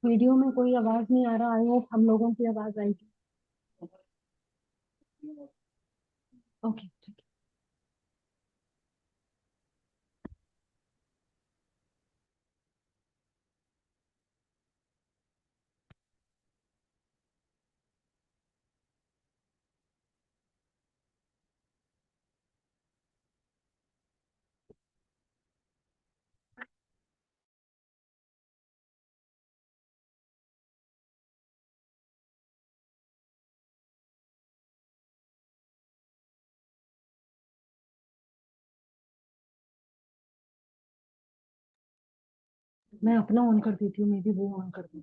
Video में कोई आवाज नहीं आ रहा। आई होप हम लोगों की आवाज आएगी। ओके, ठीक है। मैं अपना ऑन कर देती हूँ, मे बी वो ऑन कर दूँ।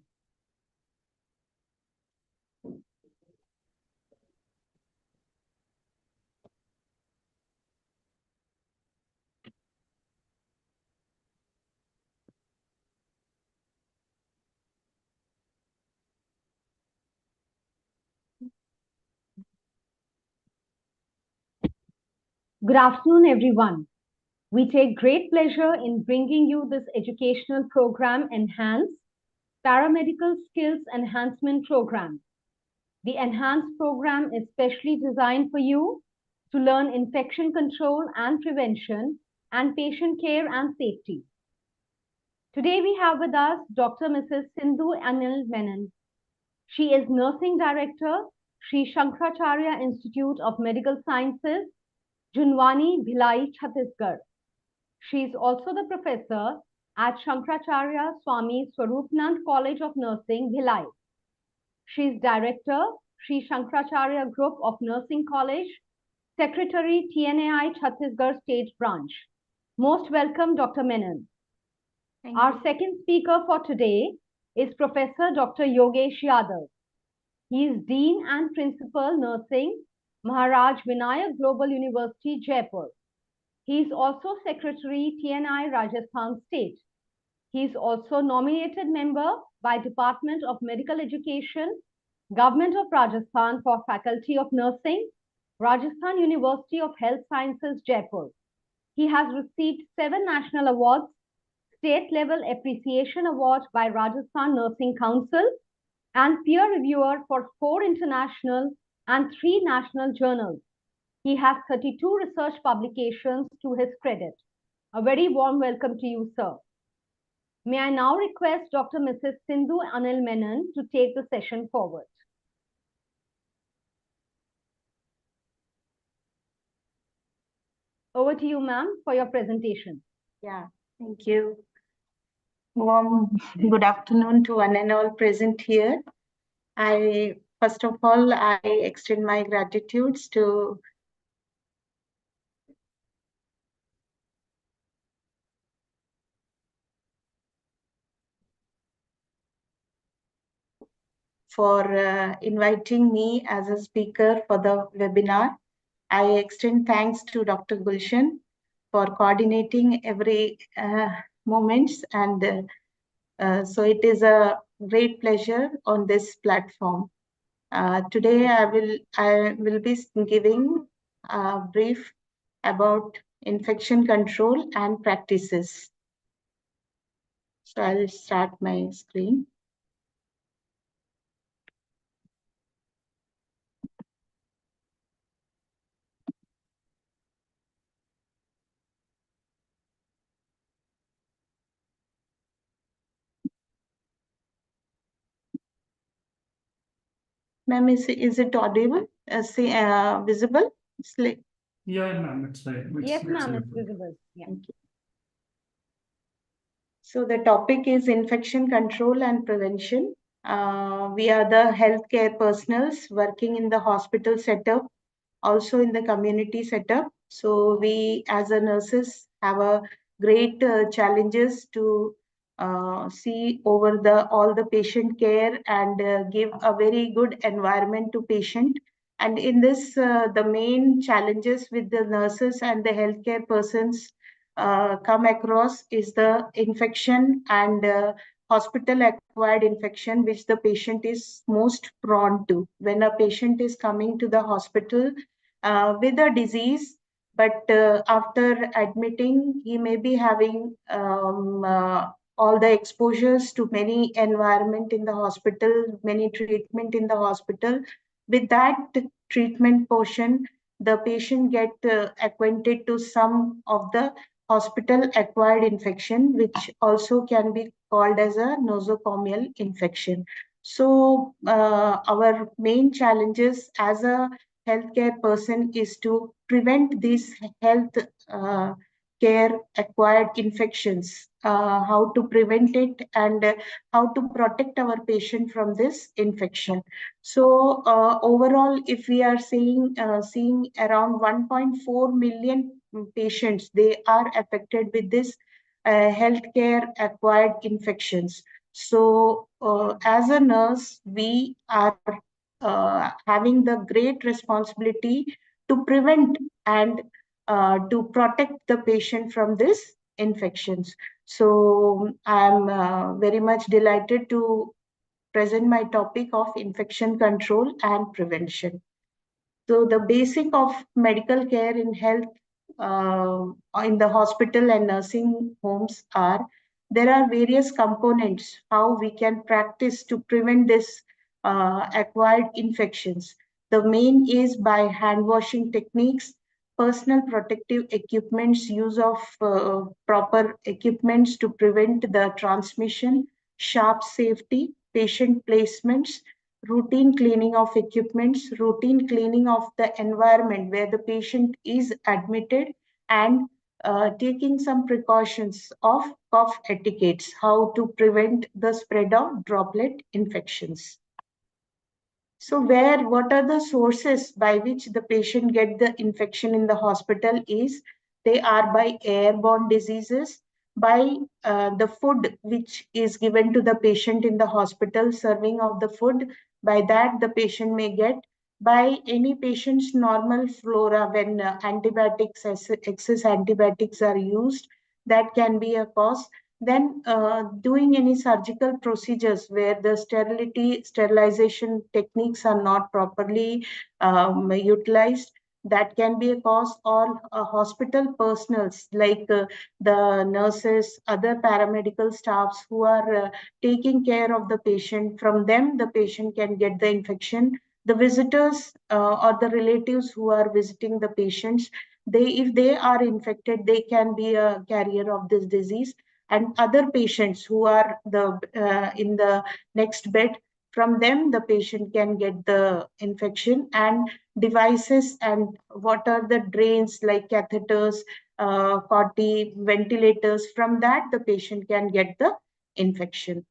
Good afternoon, everyone. We take great pleasure in bringing you this educational program, Enhanced Paramedical Skills Enhancement Program. The Enhanced program is specially designed for you to learn infection control and prevention and patient care and safety. Today we have with us Dr. Mrs. Sindhu Anil Menon. She is Nursing Director, Sri Shankaracharya Institute of Medical Sciences, Junwani, Bhilai, Chhattisgarh. She is also the professor at Shankaracharya Swami Swarupnand College of Nursing, Bhilai. She is director, Sri Shankaracharya Group of Nursing College, Secretary, TNAI Chhattisgarh State Branch. Most welcome, Dr. Menon. Our second speaker for today is Professor Dr. Yogesh Yadav. He is Dean and Principal Nursing, Maharaj Vinayak Global University, Jaipur. He is also Secretary, TNI Rajasthan State. He is also nominated member by Department of Medical Education, Government of Rajasthan for Faculty of Nursing, Rajasthan University of Health Sciences, Jaipur. He has received 7 national awards, state-level appreciation award by Rajasthan Nursing Council, and peer reviewer for 4 international and 3 national journals. He has 32 research publications to his credit. A very warm welcome to you, sir. May I now request Dr. Mrs. Sindhu Anil Menon to take the session forward. Over to you, ma'am, for your presentation. Yeah, thank you. Good afternoon to one and all present here. First of all, I extend my gratitudes to for inviting me as a speaker for the webinar. I extend thanks to Dr. Gulshan for coordinating every moments, and so it is a great pleasure on this platform. Today I will be giving a brief about infection control and practices. So I'll start my screen. Ma'am, is it audible? Visible? Yeah, ma'am, it's right. Yes, ma'am, it's visible. Yeah. So the topic is infection control and prevention. We are the healthcare personals working in the hospital setup, also in the community setup. So we as a nurses have a great challenges to see over all the patient care and give a very good environment to patient. And in this, the main challenges with the nurses and the healthcare persons come across is the infection and hospital acquired infection, which the patient is most prone to. When a patient is coming to the hospital with a disease, but after admitting, he may be having all the exposures to many environment in the hospital, many treatment in the hospital. With that treatment portion, the patient get acquainted to some of the hospital acquired infection, which also can be called as a nosocomial infection. So our main challenges as a healthcare person is to prevent these health care acquired infections, how to prevent it, and how to protect our patient from this infection. So overall, if we are seeing around 1.4 million patients, they are affected with this healthcare acquired infections. So as a nurse, we are having the great responsibility to prevent and to protect the patient from these infections. So I'm very much delighted to present my topic of infection control and prevention. So the basic of medical care in health uh, in the hospital and nursing homes are, there are various components how we can practice to prevent this acquired infections. The main is by hand washing techniques, personal protective equipments, use of proper equipments to prevent the transmission, sharp safety, patient placements, routine cleaning of equipments, routine cleaning of the environment where the patient is admitted, and taking some precautions of cough etiquettes, how to prevent the spread of droplet infections. So what are the sources by which the patient get the infection in the hospital is, they are by airborne diseases, by the food which is given to the patient in the hospital, serving of the food, by that the patient may get, by any patient's normal flora when antibiotics, excess antibiotics are used, that can be a cause. Then doing any surgical procedures where the sterilization techniques are not properly utilized, that can be a cause. Or hospital personals like the nurses, other paramedical staffs who are taking care of the patient, from them the patient can get the infection. The visitors or the relatives who are visiting the patients, they, if they are infected, they can be a carrier of this disease. And other patients who are in the next bed, from them the patient can get the infection. And devices and what are the drains like catheters, coti, ventilators, from that the patient can get the infection.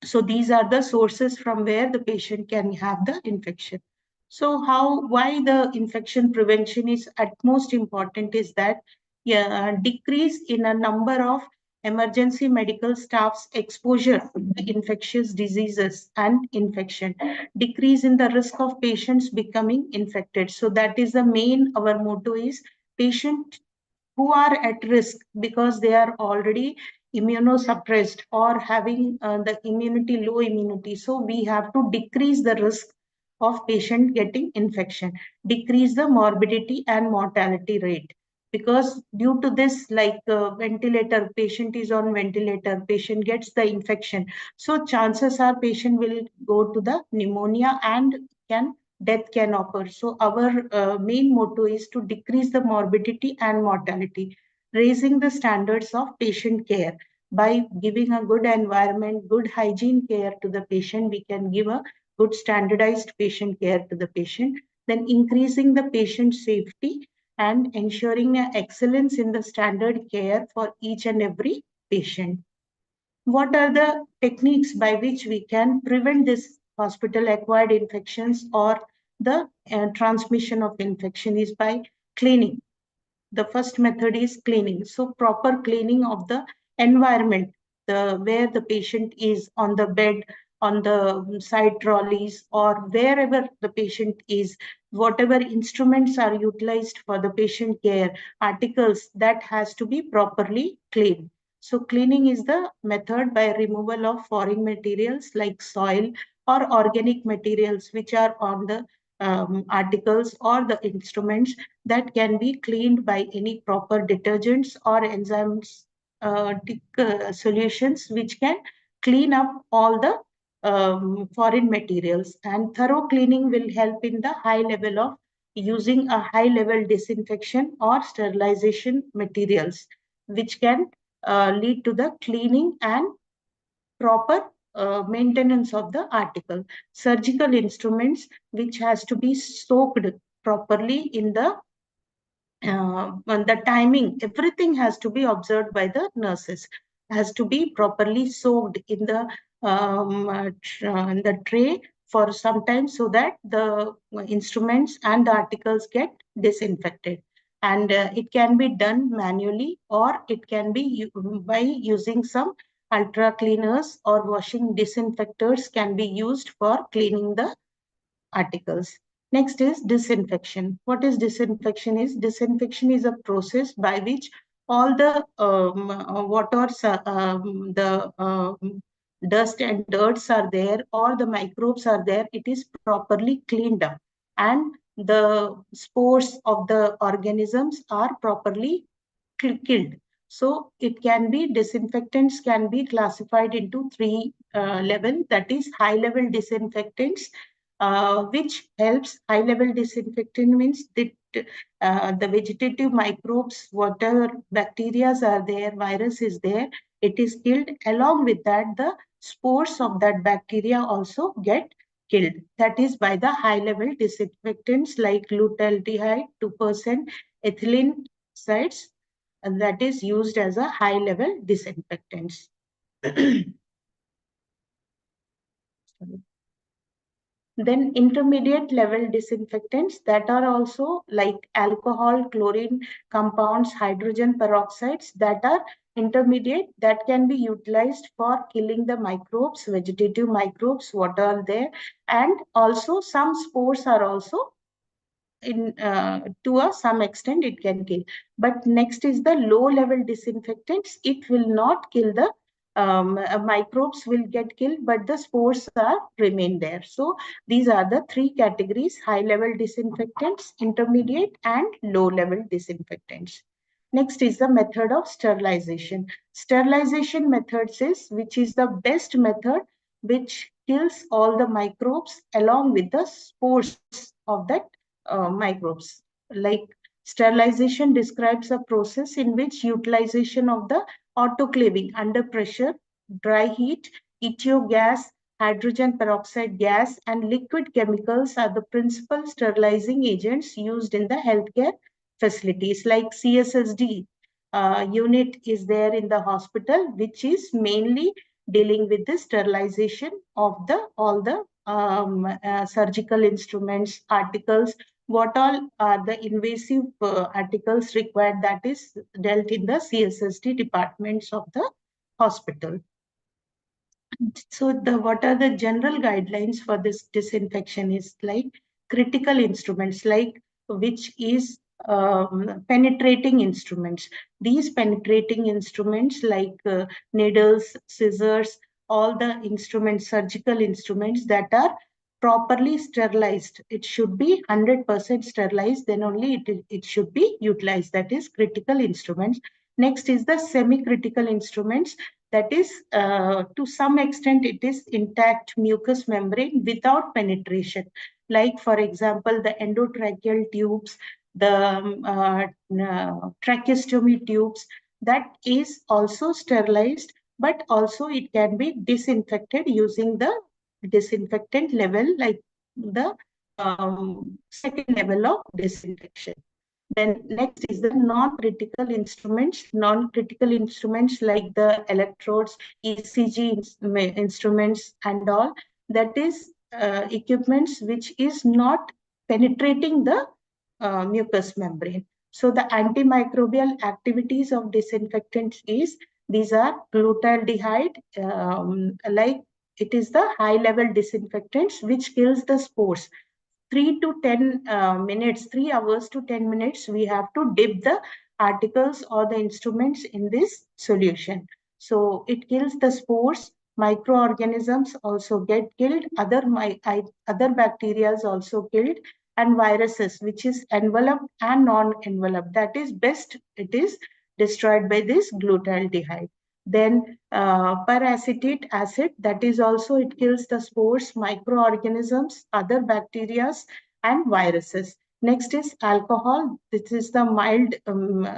So these are the sources from where the patient can have the infection. So why the infection prevention is at most important is that, yeah, decrease in a number of emergency medical staff's exposure to infectious diseases and infection, decrease in the risk of patients becoming infected. So that is the main, our motto is patient who are at risk because they are already immunosuppressed or having the immunity, low immunity. So we have to decrease the risk of patient getting infection, decrease the morbidity and mortality rate. Because due to this, like ventilator, patient is on ventilator, patient gets the infection. So chances are patient will go to the pneumonia and can death can occur. So our main motto is to decrease the morbidity and mortality, raising the standards of patient care. By giving a good environment, good hygiene care to the patient, we can give a good standardized patient care to the patient, then increasing the patient safety and ensuring excellence in the standard care for each and every patient. What are the techniques by which we can prevent this hospital acquired infections or the transmission of infection is by cleaning. The first method is cleaning. So proper cleaning of the environment, the where the patient is on the bed, on the side trolleys, or wherever the patient is, whatever instruments are utilized for the patient care, articles, that has to be properly cleaned. So cleaning is the method by removal of foreign materials like soil or organic materials which are on the articles or the instruments, that can be cleaned by any proper detergents or enzymes solutions which can clean up all the foreign materials. And thorough cleaning will help in the high level of using a high level disinfection or sterilization materials, which can lead to the cleaning and proper maintenance of the article. Surgical instruments, which has to be soaked properly in the timing, everything has to be observed by the nurses, has to be properly soaked in the tray for some time so that the instruments and the articles get disinfected. And it can be done manually, or it can be by using some ultra cleaners, or washing disinfectors can be used for cleaning the articles. Next is disinfection. What is disinfection? Disinfection is a process by which all the the dust and dirts are there, or the microbes are there. It is properly cleaned up, and the spores of the organisms are properly killed. So it can be, disinfectants can be classified into three level. That is high level disinfectants, which helps. High level disinfectant means that the vegetative microbes, whatever bacteria are there, virus is there, it is killed. Along with that, the spores of that bacteria also get killed. That is by the high level disinfectants like glutaldehyde, 2% ethylene oxides, and that is used as a high level disinfectants. Then intermediate level disinfectants, that are also like alcohol, chlorine compounds, hydrogen peroxides, that are intermediate, that can be utilized for killing the microbes, vegetative microbes, what are there. And also some spores are also to some extent it can kill. But next is the low level disinfectants. It will not kill the microbes, will get killed, but the spores are remain there. So these are the three categories: high level disinfectants, intermediate, and low level disinfectants. Next is the method of sterilization. Sterilization methods is, which is the best method, which kills all the microbes along with the spores of that microbes. Like, sterilization describes a process in which utilization of the autoclaving under pressure, dry heat, ETO gas, hydrogen peroxide gas, and liquid chemicals are the principal sterilizing agents used in the healthcare facilities. Like CSSD unit is there in the hospital, which is mainly dealing with the sterilization of all the surgical instruments, articles, what all are the invasive articles required, that is dealt in the CSSD departments of the hospital. So what are the general guidelines for this disinfection is like critical instruments, like which is penetrating instruments. These penetrating instruments like needles, scissors, all the instruments, surgical instruments that are properly sterilized. It should be 100% sterilized, then only it should be utilized. That is critical instruments. Next is the semi-critical instruments. That is, to some extent, it is intact mucous membrane without penetration. Like, for example, the endotracheal tubes, the tracheostomy tubes, that is also sterilized, but also it can be disinfected using the disinfectant level, like the second level of disinfection. Then next is the non-critical instruments. Non-critical instruments like the electrodes, ECG instruments and all, that is equipments which is not penetrating the mucous membrane. So the antimicrobial activities of disinfectants is, these are glutaldehyde, like it is the high level disinfectants which kills the spores. 3 to 10 minutes, 3 hours to 10 minutes, we have to dip the articles or the instruments in this solution. So it kills the spores, microorganisms also get killed, other bacteria also killed, and viruses, which is enveloped and non-enveloped. That is best, it is destroyed by this glutaldehyde. Then peracetic acid, that is also, it kills the spores, microorganisms, other bacteria and viruses. Next is alcohol. This is the mild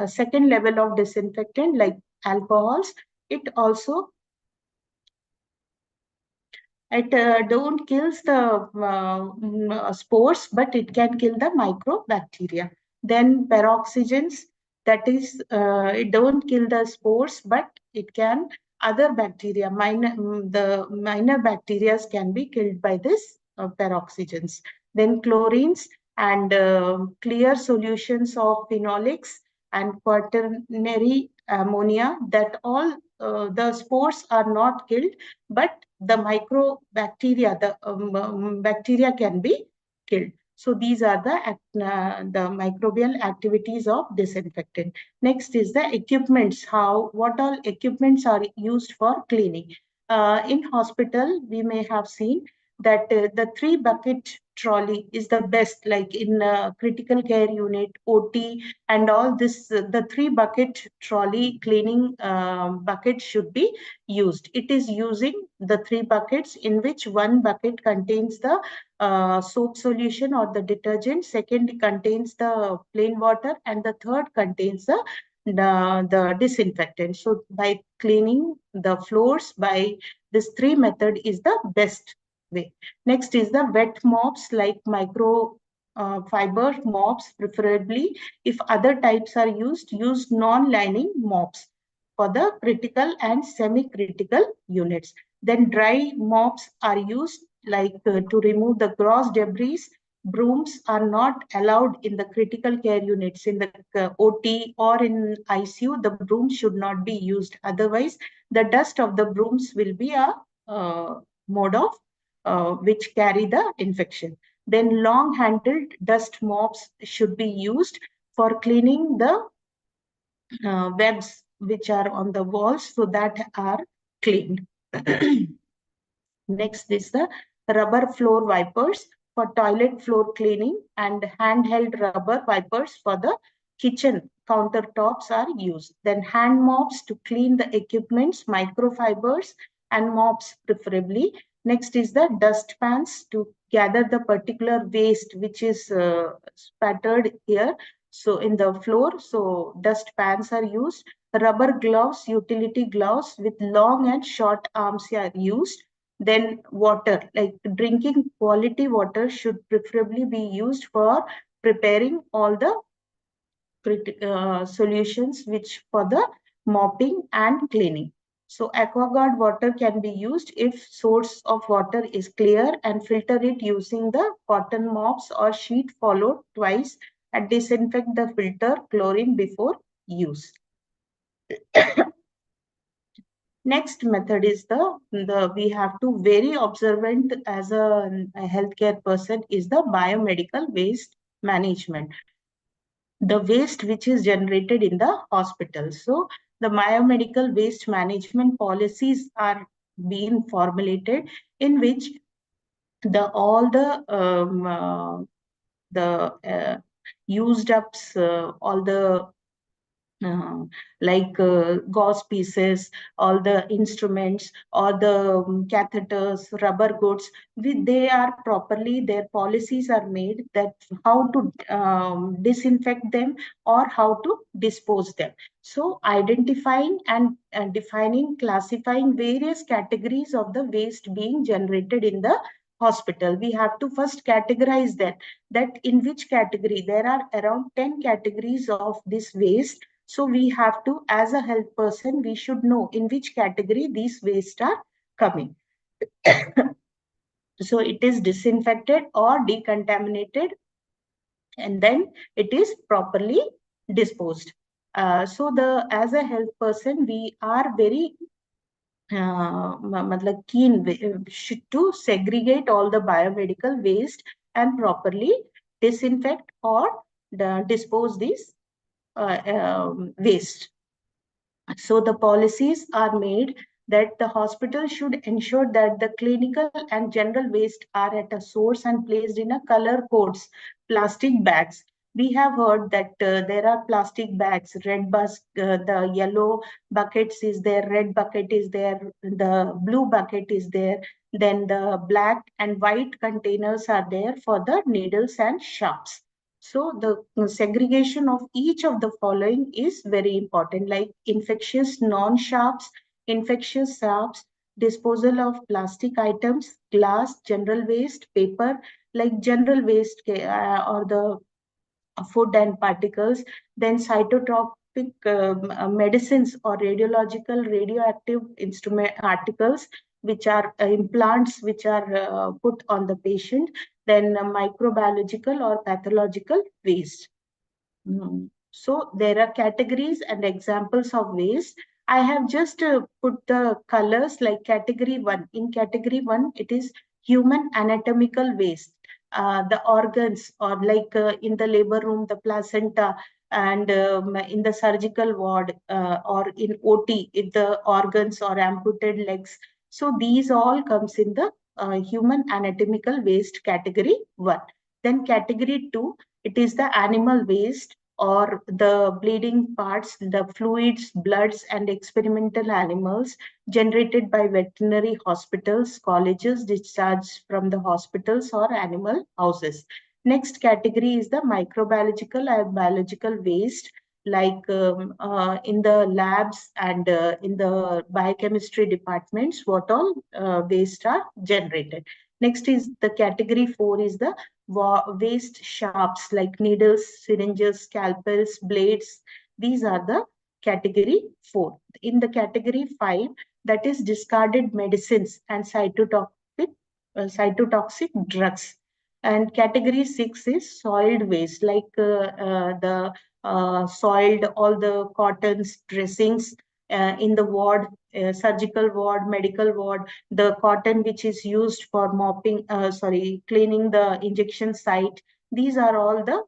second level of disinfectant like alcohols. It also don't kills the spores, but it can kill the microbacteria. Then peroxygens, that is, it don't kill the spores, but it can other bacteria, the minor bacteria can be killed by this peroxygens. Then chlorines and clear solutions of phenolics and quaternary ammonia, that all the spores are not killed, but the microbacteria, the bacteria can be killed. So these are the microbial activities of disinfectant. Next is the equipments. What all equipments are used for cleaning? In hospital, we may have seen that the 3-bucket trolley is the best, like in critical care unit, OT, and all this. The 3-bucket trolley cleaning bucket should be used. It is using the 3 buckets, in which 1 bucket contains the soap solution or the detergent, second contains the plain water, and the third contains the disinfectant. So by cleaning the floors by this 3 method is the best way. Next is the wet mops, like micro fiber mops preferably. If other types are used, use non-lining mops for the critical and semi-critical units. Then dry mops are used, like to remove the gross debris. Brooms are not allowed in the critical care units. In the OT or in ICU, the brooms should not be used. Otherwise, the dust of the brooms will be a mode of which carry the infection. Then long-handled dust mops should be used for cleaning the webs which are on the walls, so that are cleaned. Next is the rubber floor wipers for toilet floor cleaning, and handheld rubber wipers for the kitchen countertops are used. Then hand mops to clean the equipments, microfibers and mops preferably. Next is the dust pans to gather the particular waste which is spattered here, so in the floor. So dust pans are used. Rubber gloves, utility gloves with long and short arms are used. Then water, like drinking quality water, should preferably be used for preparing all the solutions which for the mopping and cleaning. So AquaGuard water can be used if source of water is clear, and filter it using the cotton mops or sheet followed twice, and disinfect the filter chlorine before use. Next method is the we have to very observant as a healthcare person is the biomedical waste management, the waste which is generated in the hospital. So the biomedical waste management policies are being formulated, in which all the used ups, all the like gauze pieces, all the instruments, or the catheters, rubber goods, they are properly, their policies are made that how to disinfect them or how to dispose them. So identifying and defining, classifying various categories of the waste being generated in the hospital, we have to first categorize that in which category. There are around 10 categories of this waste. So we have to, as a health person, we should know in which category these waste are coming. So it is disinfected or decontaminated, and then it is properly disposed. So as a health person, we are very keen to segregate all the biomedical waste and properly disinfect or dispose these waste. So the policies are made that the hospital should ensure that the clinical and general waste are at a source and placed in a color codes plastic bags We have heard that there are plastic bags, the yellow buckets is there, red bucket is there, the blue bucket is there, then the black and white containers are there for the needles and sharps. So the segregation of each of the following is very important, like infectious non-sharps, infectious sharps, disposal of plastic items, glass, general waste, paper, like general waste or the food and particles, then cytotoxic medicines or radiological radioactive instrument articles, which are implants which are put on the patient, then microbiological or pathological waste. So there are categories and examples of waste. I have just put the colors like category 1. In category 1, it is human anatomical waste. The organs, or like in the labor room, the placenta, and in the surgical ward or in OT, if the organs or amputated legs. So these all comes in the human anatomical waste category 1. Then category 2, it is the animal waste or the bleeding parts, the fluids, bloods, and experimental animals generated by veterinary hospitals, colleges, discharged from the hospitals or animal houses. Next category is the microbiological and biological waste, like in the labs and in the biochemistry departments, what all waste are generated. Next is the category 4 is the waste sharps like needles, syringes, scalpels, blades. These are the category 4. In the category 5, that is discarded medicines and cytotoxic drugs. And category 6 is soiled waste, like the soiled all the cottons, dressings in the ward, surgical ward, medical ward, the cotton which is used for cleaning the injection site. These are all the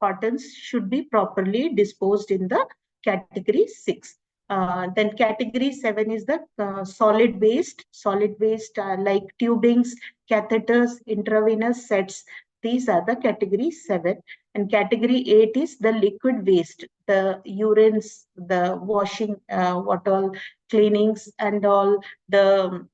cottons should be properly disposed in the category 6. Then category 7 is the solid waste. Solid waste are like tubings, catheters, intravenous sets. These are the category 7. And category 8 is the liquid waste, the urines, the washing, what all cleanings and all the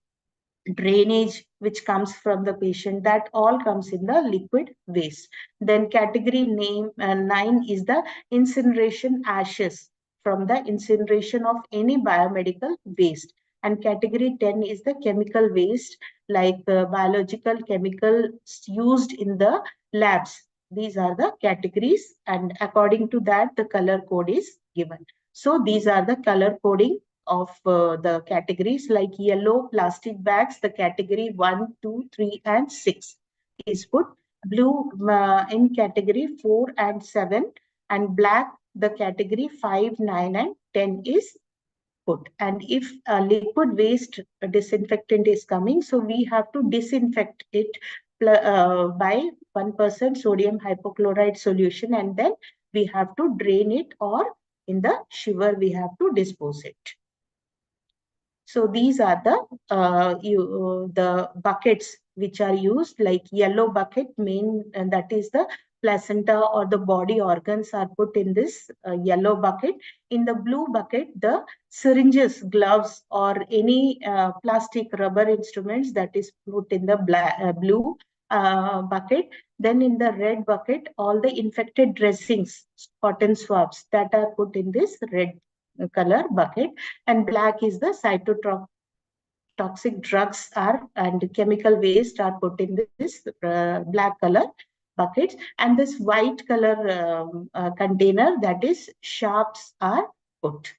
drainage which comes from the patient, that all comes in the liquid waste. Then category 9 is the incineration ashes from the incineration of any biomedical waste. And category 10 is the chemical waste, like biological chemicals used in the labs. These are the categories, and according to that the color code is given. So these are the color coding of the categories, like yellow plastic bags, the category 1, 2, 3, and 6 is put. Blue in category 4 and 7, and black the category 5, 9, and 10 is put. And if a liquid waste disinfectant is coming, so we have to disinfect it by 1% sodium hypochlorite solution, and then we have to drain it, or in the shiver we have to dispose it. So these are the buckets which are used, like yellow bucket main, and that is the placenta or the body organs are put in this yellow bucket. In the blue bucket, the syringes, gloves, or any plastic rubber instruments, that is put in the blue bucket. Then in the red bucket, all the infected dressings, cotton swabs, that are put in this red color bucket. And black is the cytotoxic drugs are and chemical waste are put in this black color buckets. And this white color container, that is sharps, are put.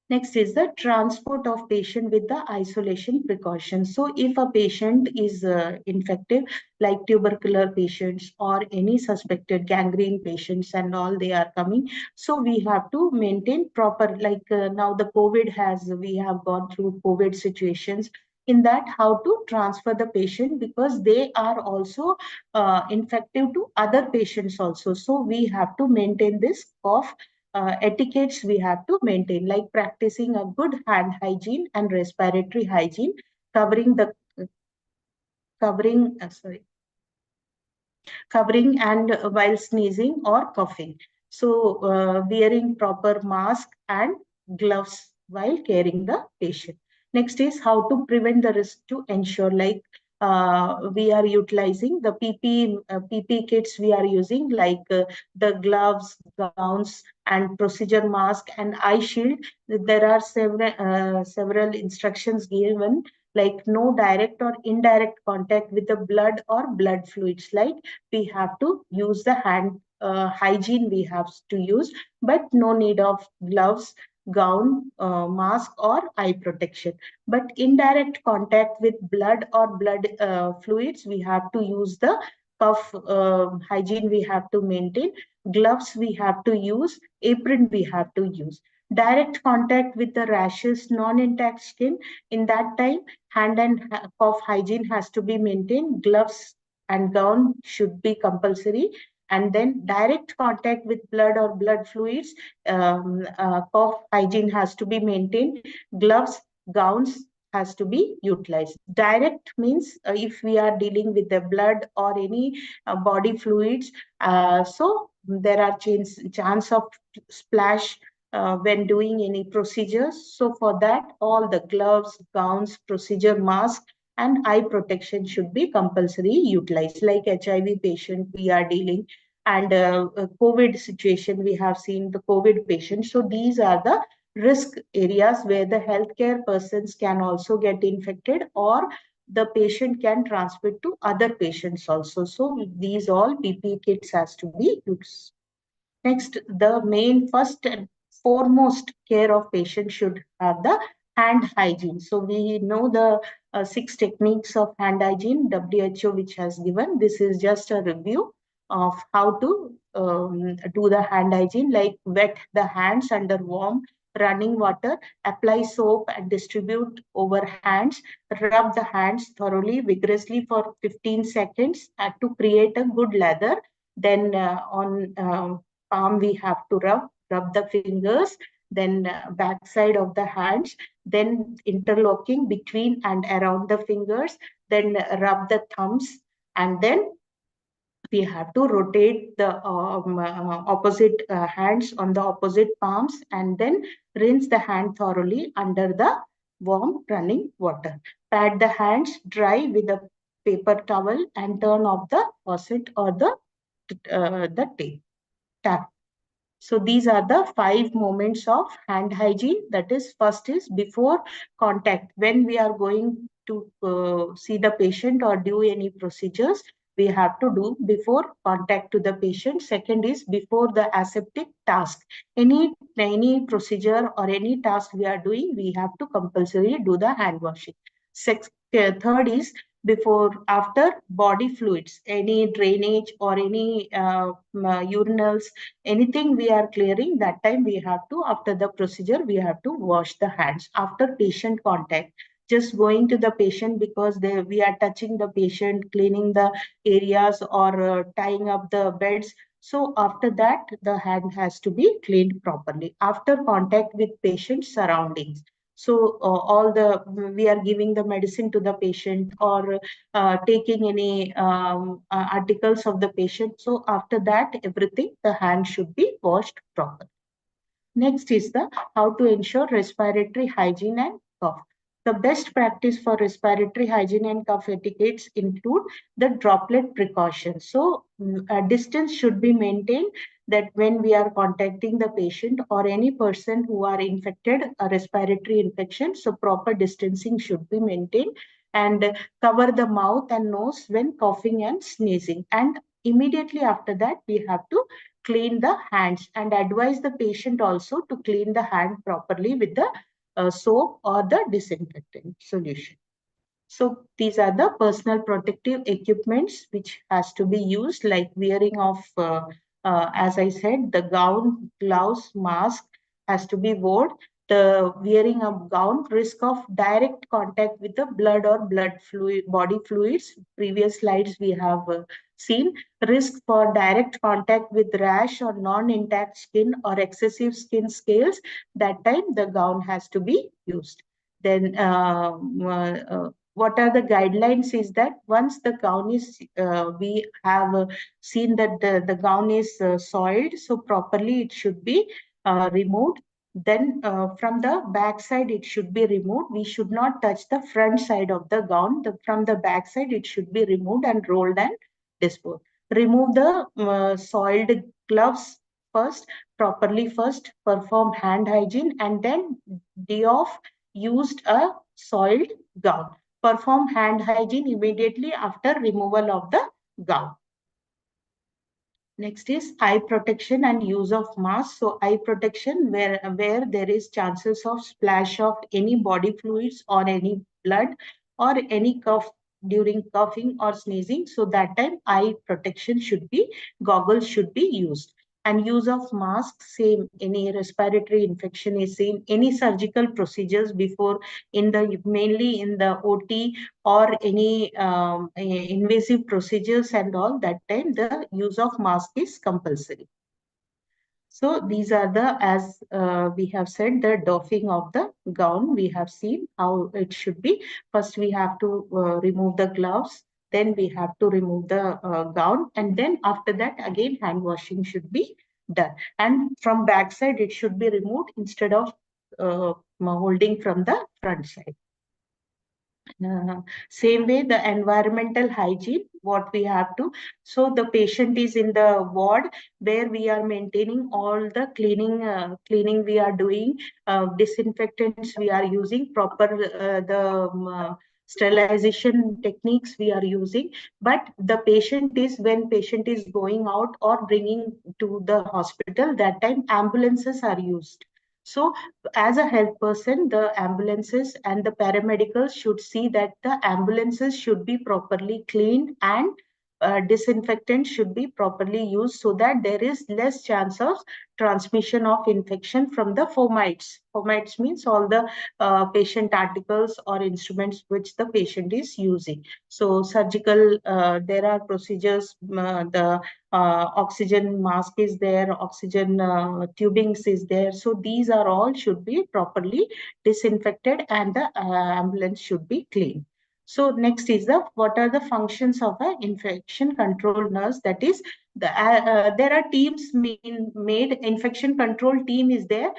Next is the transport of patient with the isolation precautions. So if a patient is infected, like tubercular patients or any suspected gangrene patients and all, they are coming. So we have to maintain proper, like now the we have gone through COVID situations. In that, how to transfer the patient, because they are also infective to other patients also. So we have to maintain this cough etiquettes we have to maintain, like practicing a good hand hygiene and respiratory hygiene, covering the covering sorry covering and while sneezing or coughing. So wearing proper mask and gloves while caring the patient. Next is how to prevent the risk to ensure, like we are utilizing the PP kits we are using, like the gloves, gowns, and procedure mask and eye shield. There are several instructions given, like no direct or indirect contact with the blood or blood fluids, like we have to use the hand hygiene we have to use, but no need of gloves, gown, mask, or eye protection. But indirect contact with blood or blood fluids, we have to use the cuff hygiene we have to maintain, gloves we have to use, apron we have to use. Direct contact with the rashes, non-intact skin, in that time, hand and cough hygiene has to be maintained, gloves and gown should be compulsory. And then direct contact with blood or blood fluids, cough hygiene has to be maintained, gloves, gowns has to be utilized. Direct means if we are dealing with the blood or any body fluids, so there are chance of splash when doing any procedures. So for that, all the gloves, gowns, procedure mask, and eye protection should be compulsory utilized. Like HIV patient we are dealing, and COVID situation we have seen the COVID patients. So these are the risk areas where the healthcare persons can also get infected, or the patient can transmit to other patients also. So these all PPE kits has to be used. Next, the main first and foremost care of patient should have the hand hygiene. So we know the 6 techniques of hand hygiene, WHO which has given. This is just a review of how to do the hand hygiene, like wet the hands under warm running water, apply soap and distribute over hands, rub the hands thoroughly, vigorously for 15 seconds to create a good lather. Then on palm we have to rub the fingers, then backside of the hands, then interlocking between and around the fingers, then rub the thumbs, and then we have to rotate the opposite hands on the opposite palms, and then rinse the hand thoroughly under the warm running water. Pat the hands dry with a paper towel and turn off the faucet or the tap. So these are the 5 moments of hand hygiene. That is, first is before contact. When we are going to see the patient or do any procedures, we have to do before contact to the patient. Second is before the aseptic task. Any procedure or any task we are doing, we have to compulsory do the hand washing. Third is before, after body fluids, any drainage or any urinals, anything we are clearing, that time we have to, after the procedure, we have to wash the hands. After patient contact, just going to the patient because we are touching the patient, cleaning the areas or tying up the beds. So after that, the hand has to be cleaned properly. After contact with patient surroundings. So we are giving the medicine to the patient or taking any articles of the patient. So after that, everything, the hand should be washed properly. Next is the how to ensure respiratory hygiene and cough. The best practice for respiratory hygiene and cough etiquettes include the droplet precautions. So a distance should be maintained, that when we are contacting the patient or any person who are infected a respiratory infection, so proper distancing should be maintained, and cover the mouth and nose when coughing and sneezing. And immediately after that, we have to clean the hands and advise the patient also to clean the hand properly with the soap or the disinfectant solution. So these are the personal protective equipments which has to be used, like wearing of, as I said, the gown, gloves, mask has to be worn. The wearing of gown, risk of direct contact with the blood or blood fluid, body fluids. Previous slides we have seen. Risk for direct contact with rash or non-intact skin or excessive skin scales. That time the gown has to be used. Then what are the guidelines is that once the gown is, we have seen that the gown is soiled, so properly it should be removed. Then from the back side, it should be removed. We should not touch the front side of the gown. From the back side, it should be removed and rolled and disposed. Remove the soiled gloves first, properly first, perform hand hygiene, and then de-off used a soiled gown. Perform hand hygiene immediately after removal of the gown. Next is eye protection and use of mask. So eye protection where there is chances of splash of any body fluids or any blood or any cough during coughing or sneezing. So that time eye protection should be, goggles should be used. And use of mask, same, any respiratory infection is same, any surgical procedures before in the, mainly in the OT or any invasive procedures and all, that time the use of mask is compulsory. So these are the, as we have said, the doffing of the gown. We have seen how it should be. First we have to remove the gloves, then we have to remove the gown, and then after that again hand washing should be done. And from back side it should be removed instead of holding from the front side. Same way, the environmental hygiene, what we have to. So the patient is in the ward where we are maintaining all the cleaning we are doing, disinfectants we are using, proper sterilization techniques we are using. But the patient is, when patient is going out or bringing to the hospital, that time ambulances are used. So as a health person, the ambulances and the paramedicals should see that the ambulances should be properly cleaned and disinfectant should be properly used so that there is less chance of transmission of infection from the fomites. Fomites means all the patient articles or instruments which the patient is using. So surgical, there are procedures, the oxygen mask is there, oxygen tubings is there. So these are all should be properly disinfected and the ambulance should be clean. So next is the, what are the functions of an infection control nurse? That is, there are teams made, infection control team is there.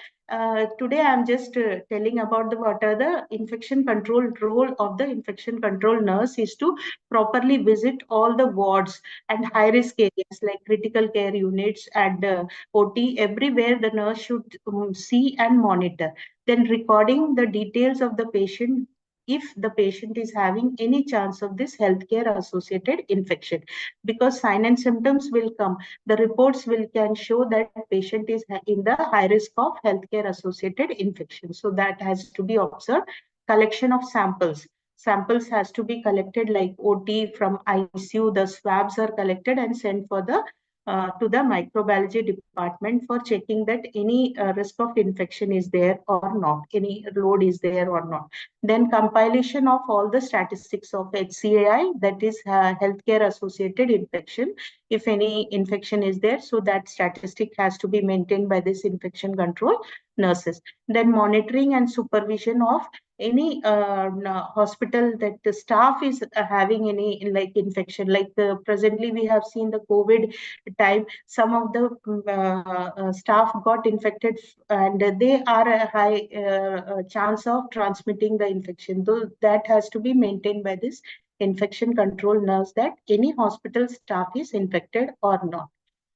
Today I'm just telling about the, what are the infection control role of the infection control nurse is to properly visit all the wards and high risk areas like critical care units and OT. Everywhere the nurse should see and monitor. Then recording the details of the patient if the patient is having any chance of this healthcare associated infection, because sign and symptoms will come. The reports will can show that patient is in the high risk of healthcare associated infection. So that has to be observed. Collection of samples. Samples has to be collected like OT from ICU. The swabs are collected and sent for the to the microbiology department for checking that any risk of infection is there or not, any load is there or not. Then compilation of all the statistics of HCAI, that is healthcare associated infection. If any infection is there, so that statistic has to be maintained by this infection control nurses. Then monitoring and supervision of any hospital that the staff is having any like infection. Like presently we have seen the COVID time, some of the staff got infected and they are a high chance of transmitting the infection. Though that has to be maintained by this infection control nurse, that any hospital staff is infected or not.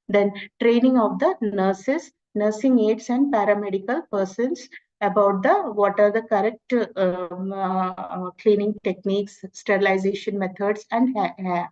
Then training of the nurses, nursing aides and paramedical persons about the what are the correct cleaning techniques, sterilization methods and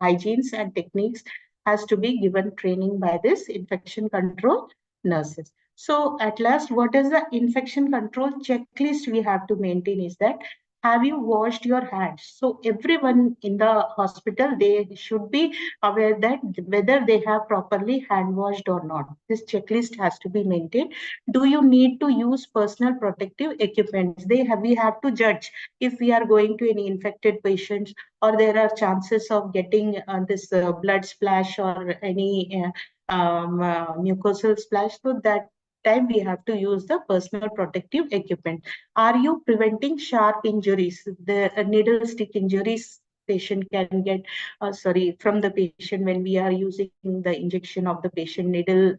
hygienes and techniques has to be given training by this infection control nurses. So at last, what is the infection control checklist we have to maintain is that, have you washed your hands? So everyone in the hospital, they should be aware that whether they have properly hand washed or not. This checklist has to be maintained. Do you need to use personal protective equipment? We have to judge if we are going to any infected patients or there are chances of getting this blood splash or any mucosal splash. So that time we have to use the personal protective equipment. Are you preventing sharp injuries, the needle stick injuries patient can get, from the patient when we are using the injection of the patient, needle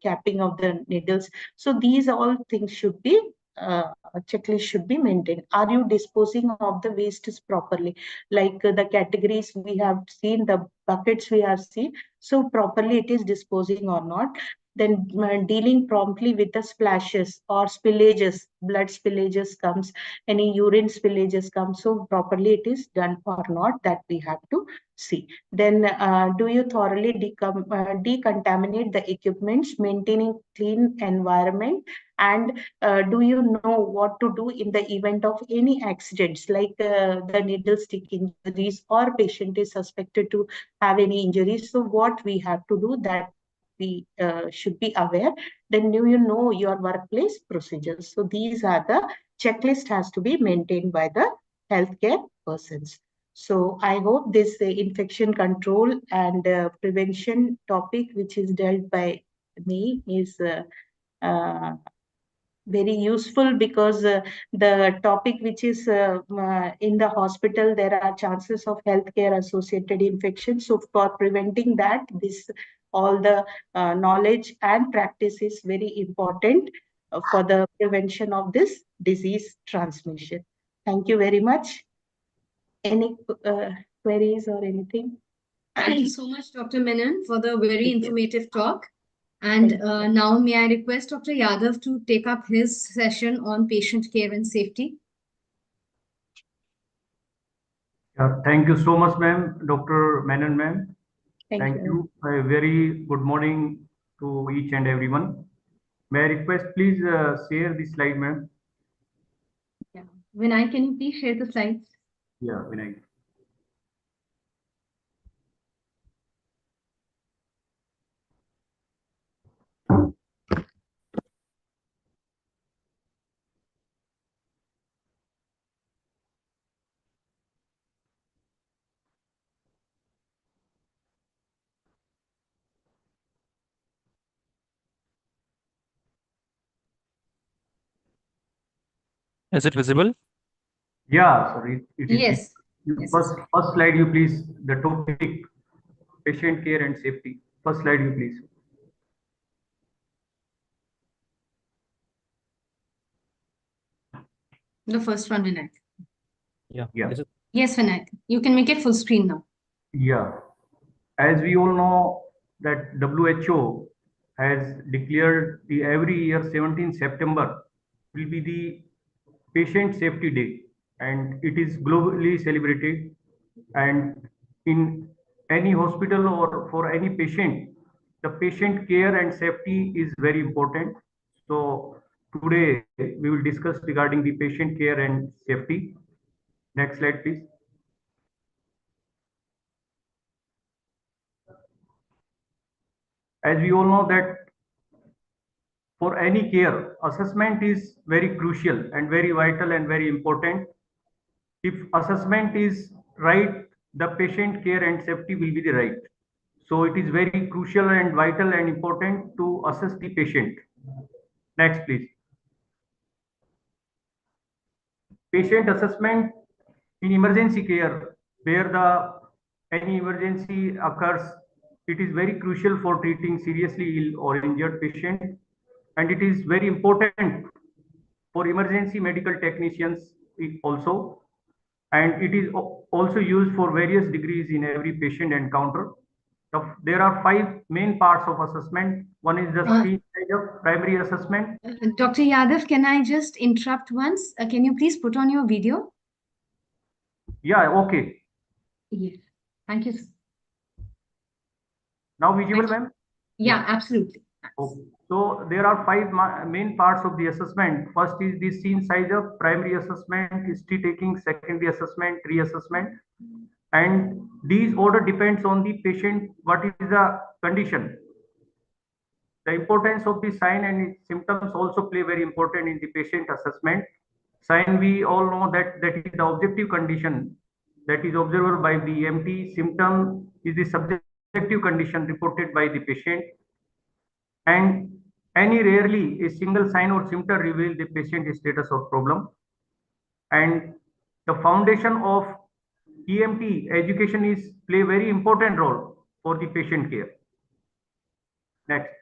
capping of the needles. So these all things should be, checklist should be maintained. Are you disposing of the wastes properly? Like the categories we have seen, the buckets we have seen, so properly it is disposing or not. Then dealing promptly with the splashes or spillages, blood spillages comes, any urine spillages come, so properly it is done or not, that we have to see. Then do you thoroughly decontaminate the equipments, maintaining clean environment, and do you know what to do in the event of any accidents, like the needle stick injuries, or patient is suspected to have any injuries? So what we have to do, that we should be aware. Then do you know your workplace procedures? So these are the checklist has to be maintained by the healthcare persons. So I hope this infection control and prevention topic, which is dealt by me, is uh, very useful, because the topic which is in the hospital, there are chances of healthcare associated infections. So for preventing that, this all the knowledge and practice is very important for the prevention of this disease transmission. Thank you very much. Any queries or anything? Thank you so much, Dr. Menon, for the very Thank you. informative talk. And now may I request Dr. Yadav to take up his session on patient care and safety. Thank you so much, ma'am, Dr. Menon, ma'am. Thank you. A very good morning to each and everyone. May I request, please share the slide, ma'am. Yeah. Vinay, can you please share the slides? Yeah, Vinay. Is it visible? Yeah, sorry, it is. Yes. Yes. First slide, you please. The topic, patient care and safety. First slide, you please. The first one, Vinay. Yeah. Yeah. Is it? Yes, Vinay. You can make it full screen now. Yeah. As we all know that WHO has declared the every year 17 September will be the Patient Safety Day, and it is globally celebrated. And in any hospital or for any patient, the patient care and safety is very important. So today we will discuss regarding the patient care and safety. Next slide, please. As we all know that for any care, assessment is very crucial and very vital and very important. If assessment is right, the patient care and safety will be the right. So it is very crucial and vital and important to assess the patient. Next, please. Patient assessment in emergency care, where any emergency occurs, it is very crucial for treating seriously ill or injured patient, and it is very important for emergency medical technicians also, and it is also used for various degrees in every patient encounter. There are 5 main parts of assessment. One is the screen of primary assessment. Dr. Yadav, can I just interrupt once? Can you please put on your video? Yeah, okay. Yes. Thank you. Now visible, ma'am? Yeah, absolutely. Okay. So there are 5 main parts of the assessment. First is the scene size of primary assessment, history taking, secondary assessment, reassessment. And these order depends on the patient, what is the condition. The importance of the sign and symptoms also play very important in the patient assessment. Sign, we all know that is the objective condition that is observed by the EMT. Symptom is the subjective condition reported by the patient. And Any rarely a single sign or symptom reveals the patient status or problem. And the foundation of EMT education is play very important role for the patient care. Next.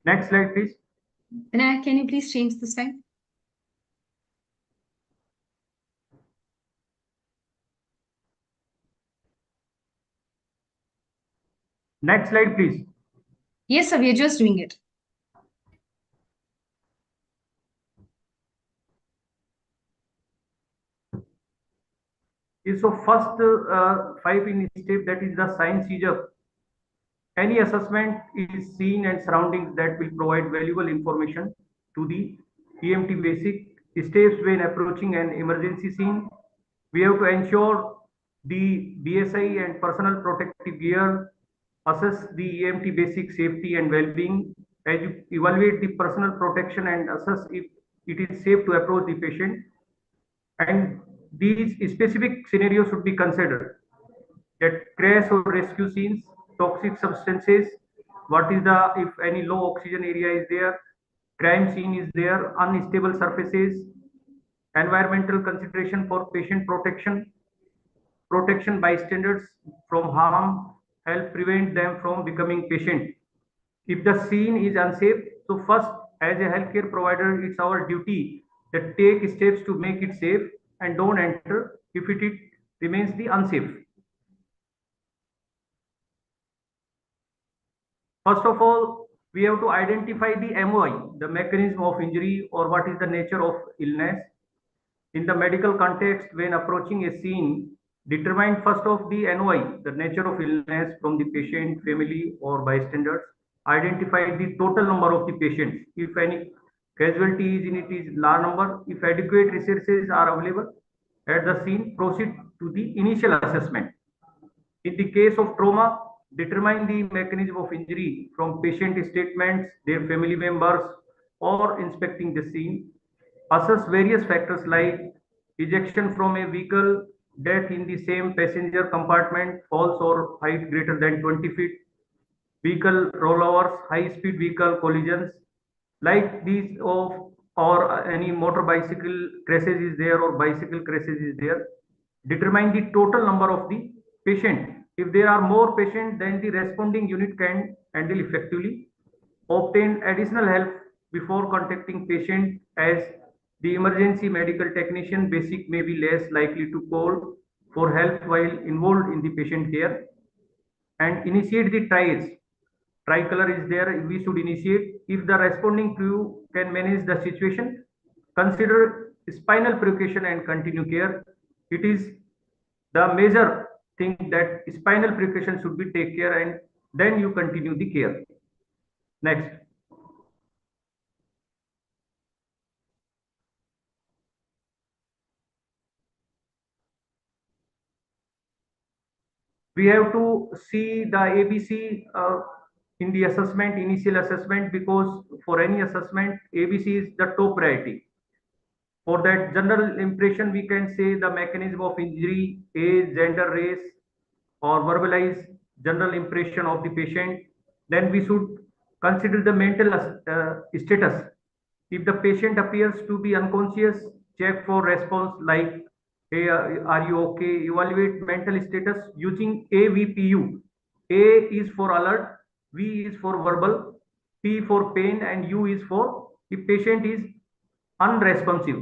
Next slide, please. Vinayak, can you please change the slide? Next slide, please. Yes, sir, we are just doing it. So first 5 in step, that is the sign seizure. Any assessment is seen and surroundings that will provide valuable information to the EMT basic steps when approaching an emergency scene. We have to ensure the BSI and personal protective gear, assess the EMT basic safety and well-being, evaluate the personal protection and assess if it is safe to approach the patient. And these specific scenarios should be considered. That crash or rescue scenes, toxic substances, what is the, if any low oxygen area is there, crime scene is there, unstable surfaces, environmental consideration for patient protection, protection bystanders from harm, help prevent them from becoming patient. If the scene is unsafe, so first, as a healthcare provider, it's our duty that take steps to make it safe and don't enter if it remains the unsafe. First of all, we have to identify the MOI, the mechanism of injury, or what is the nature of illness. In the medical context, when approaching a scene, determine first of the NOI, the nature of illness from the patient, family, or bystanders. Identify the total number of the patients. If any casualties in it is large number, if adequate resources are available at the scene, proceed to the initial assessment. In the case of trauma, determine the mechanism of injury from patient statements, their family members, or inspecting the scene. Assess various factors like ejection from a vehicle, death in the same passenger compartment, falls or height greater than 20 feet, vehicle rollovers, high-speed vehicle collisions, like these of, or any motor bicycle crashes is there or bicycle crashes is there. Determine the total number of the patient. If there are more patients, then the responding unit can handle effectively. Obtain additional help before contacting patient, as the emergency medical technician basic may be less likely to call for help while involved in the patient care. And initiate the triage. Tricolor is there, we should initiate. If the responding crew can manage the situation, consider spinal precaution and continue care. It is the major thing that spinal precaution should be take care, and then you continue the care. Next. We have to see the ABC in the assessment, initial assessment, because for any assessment, ABC is the top priority. For that general impression, we can say the mechanism of injury, age, gender, race, or verbalize general impression of the patient. Then we should consider the mental status. If the patient appears to be unconscious, check for response like, hey, are you okay? Evaluate mental status using AVPU. A is for alert, V is for verbal, P for pain, and U is for if patient is unresponsive.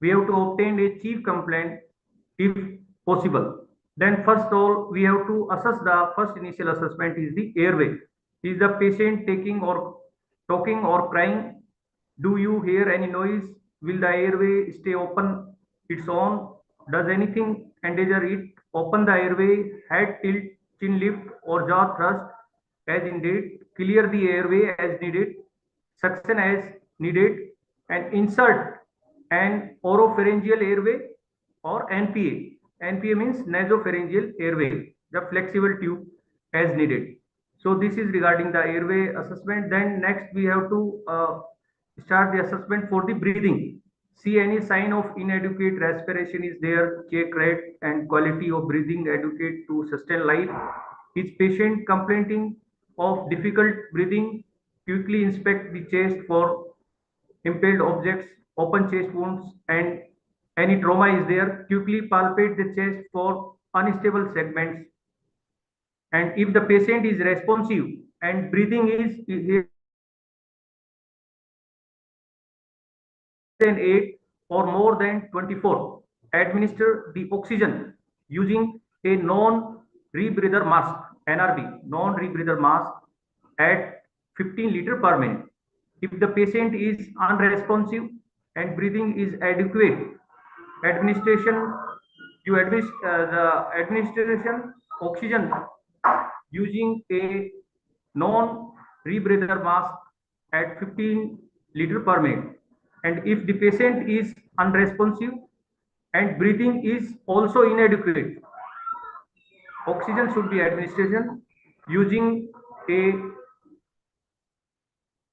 We have to obtain a chief complaint if possible. Then first of all, we have to assess the first initial assessment is the airway. Is the patient taking or talking or crying? Do you hear any noise? Will the airway stay open its own? Does anything endanger it? Open the airway, head tilt, chin lift, or jaw thrust as needed. Clear the airway as needed. Suction as needed. And insert an oropharyngeal airway or NPA. NPA means nasopharyngeal airway, the flexible tube as needed. So this is regarding the airway assessment. Then next we have to start the assessment for the breathing. see any sign of inadequate respiration is there, check rate and quality of breathing adequate to sustain life. Is patient complaining of difficult breathing? Quickly inspect the chest for impaled objects, open chest wounds, and any trauma is there. Quickly palpate the chest for unstable segments. And if the patient is responsive and breathing is than 8 or more than 24, administer the oxygen using a non-rebreather mask, NRB, non-rebreather mask at 15 liter per minute. If the patient is unresponsive and breathing is adequate, administration, the administration oxygen using a non-rebreather mask at 15 liter per minute. And if the patient is unresponsive and breathing is also inadequate, oxygen should be administered using a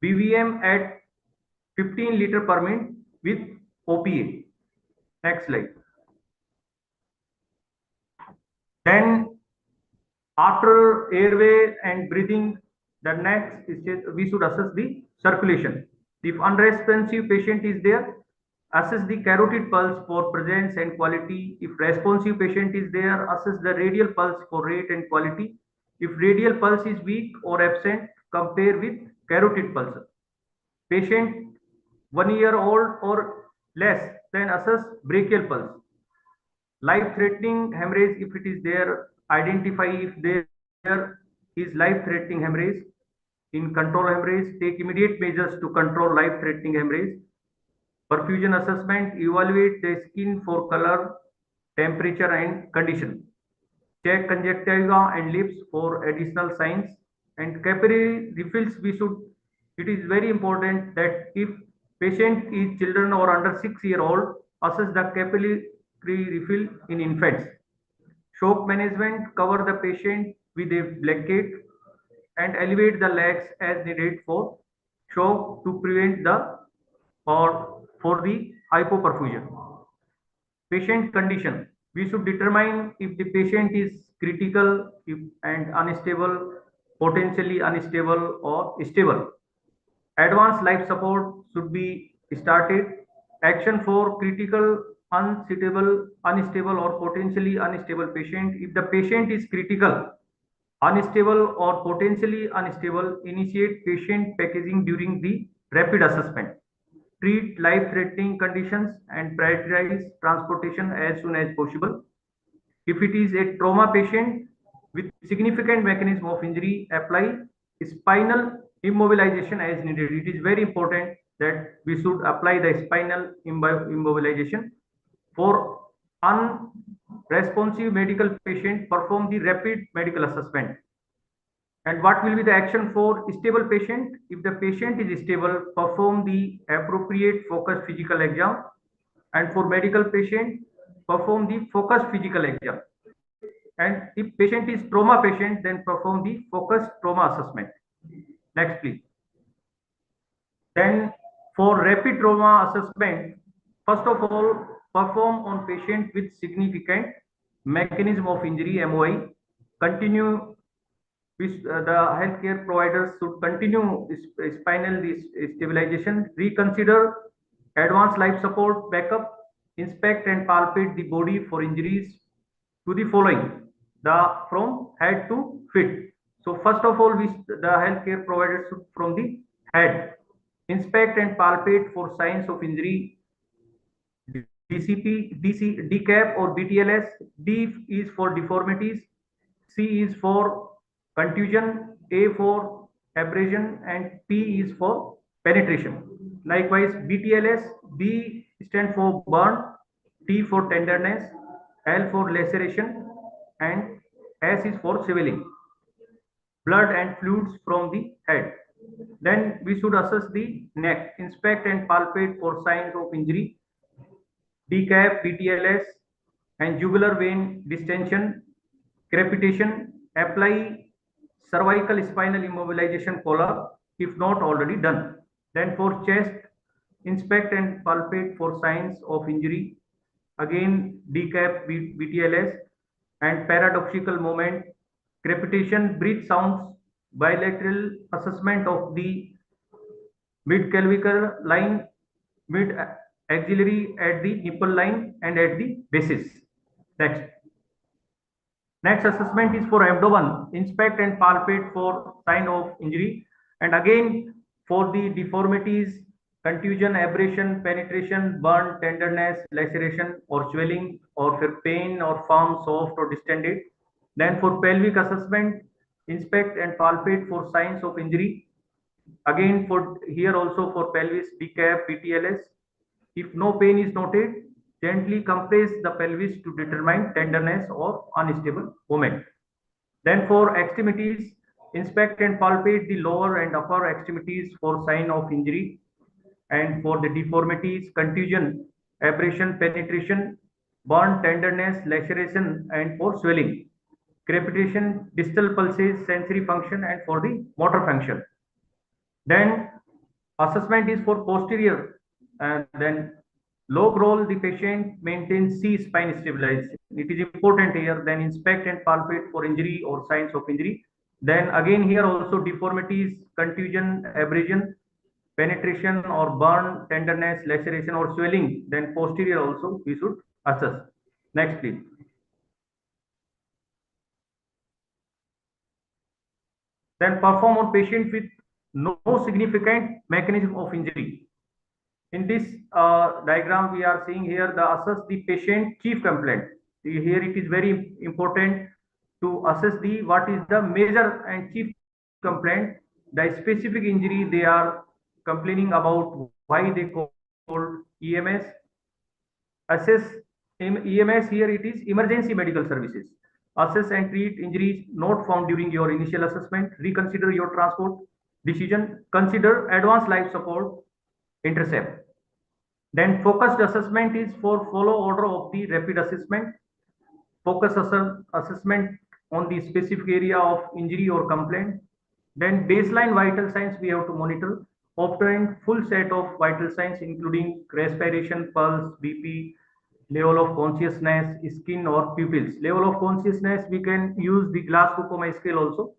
BVM at 15 liter per minute with OPA. Next slide. Then after airway and breathing, the next is we should assess the circulation. If unresponsive patient is there, assess the carotid pulse for presence and quality. If responsive patient is there, assess the radial pulse for rate and quality. If radial pulse is weak or absent, compare with carotid pulse. Patient 1 year old or less, then assess brachial pulse. Life-threatening hemorrhage, if it is there, identify if there is life-threatening hemorrhage. In control hemorrhage, take immediate measures to control life-threatening hemorrhage. Perfusion assessment, evaluate the skin for color, temperature and condition. Check conjunctiva and lips for additional signs. And capillary refills, it is very important that if patient is children or under 6-year-old, assess the capillary refill in infants. Shock management, cover the patient with a blanket and elevate the legs as needed for shock to prevent the or for the hypoperfusion. Patient condition, we should determine if the patient is critical and unstable, potentially unstable or stable. Advanced life support should be started. Action for critical, unstable or potentially unstable patient. If the patient is critical, unstable or potentially unstable, initiate patient packaging during the rapid assessment. Treat life-threatening conditions and prioritize transportation as soon as possible. If it is a trauma patient with significant mechanism of injury, apply spinal immobilization as needed. It is very important that we should apply the spinal immobilization. For unresponsive medical patient, perform the rapid medical assessment. And what will be the action for stable patient? If the patient is stable, perform the appropriate focused physical exam. And for medical patient, perform the focused physical exam. And if patient is trauma patient, then perform the focused trauma assessment. Next, please. Then for rapid trauma assessment, first of all, perform on patient with significant mechanism of injury, MOI. Continue with the healthcare providers should continue spinal stabilization, reconsider advanced life support backup, inspect and palpate the body for injuries to the following, from head to feet. So first of all, the healthcare providers should from the head inspect and palpate for signs of injury. DCP, DCAP or BTLS. D is for deformities, C is for contusion, A for abrasion, and P is for penetration. Likewise, BTLS, B stands for burn, T for tenderness, L for laceration, and S is for swelling. Blood and fluids from the head. Then we should assess the neck, inspect and palpate for signs of injury. DCAP, BTLS, and jugular vein distension, crepitation, apply cervical spinal immobilization collar if not already done. Then for chest, inspect and palpate for signs of injury. Again, decap BTLS and paradoxical movement, crepitation, breath sounds, bilateral assessment of the mid-clavicular line, mid-axillary at the nipple line and at the basis. Next. Next assessment is for abdomen, inspect and palpate for sign of injury. And again, for the deformities, contusion, abrasion, penetration, burn, tenderness, laceration or swelling or for pain or firm, soft or distended. Then for pelvic assessment, inspect and palpate for signs of injury. Again, for here also for pelvis, decap, PTLS. If no pain is noted, gently compress the pelvis to determine tenderness or unstable movement. Then for extremities, inspect and palpate the lower and upper extremities for sign of injury. And for the deformities, contusion, abrasion, penetration, burn, tenderness, laceration, and for swelling, crepitation, distal pulses, sensory function, and for the motor function. Then assessment is for posterior, and then log roll the patient maintains C spine stabilization. It is important here. Then inspect and palpate for injury or signs of injury. Then again here also deformities, contusion, abrasion, penetration or burn, tenderness, laceration or swelling. Then posterior also we should assess. Next please. Then perform on patient with no significant mechanism of injury. In this diagram, we are seeing here the assess the patient chief complaint. Here it is very important to assess the what is the major and chief complaint, the specific injury they are complaining about, why they called EMS. Assess EMS here it is emergency medical services. Assess and treat injuries not found during your initial assessment. Reconsider your transport decision. Consider advanced life support. Intercept. Then focused assessment is for follow order of the rapid assessment. Focus assessment on the specific area of injury or complaint. Then baseline vital signs we have to monitor. Obtain full set of vital signs including respiration, pulse, BP, level of consciousness, skin or pupils. Level of consciousness we can use the Glasgow Coma scale also.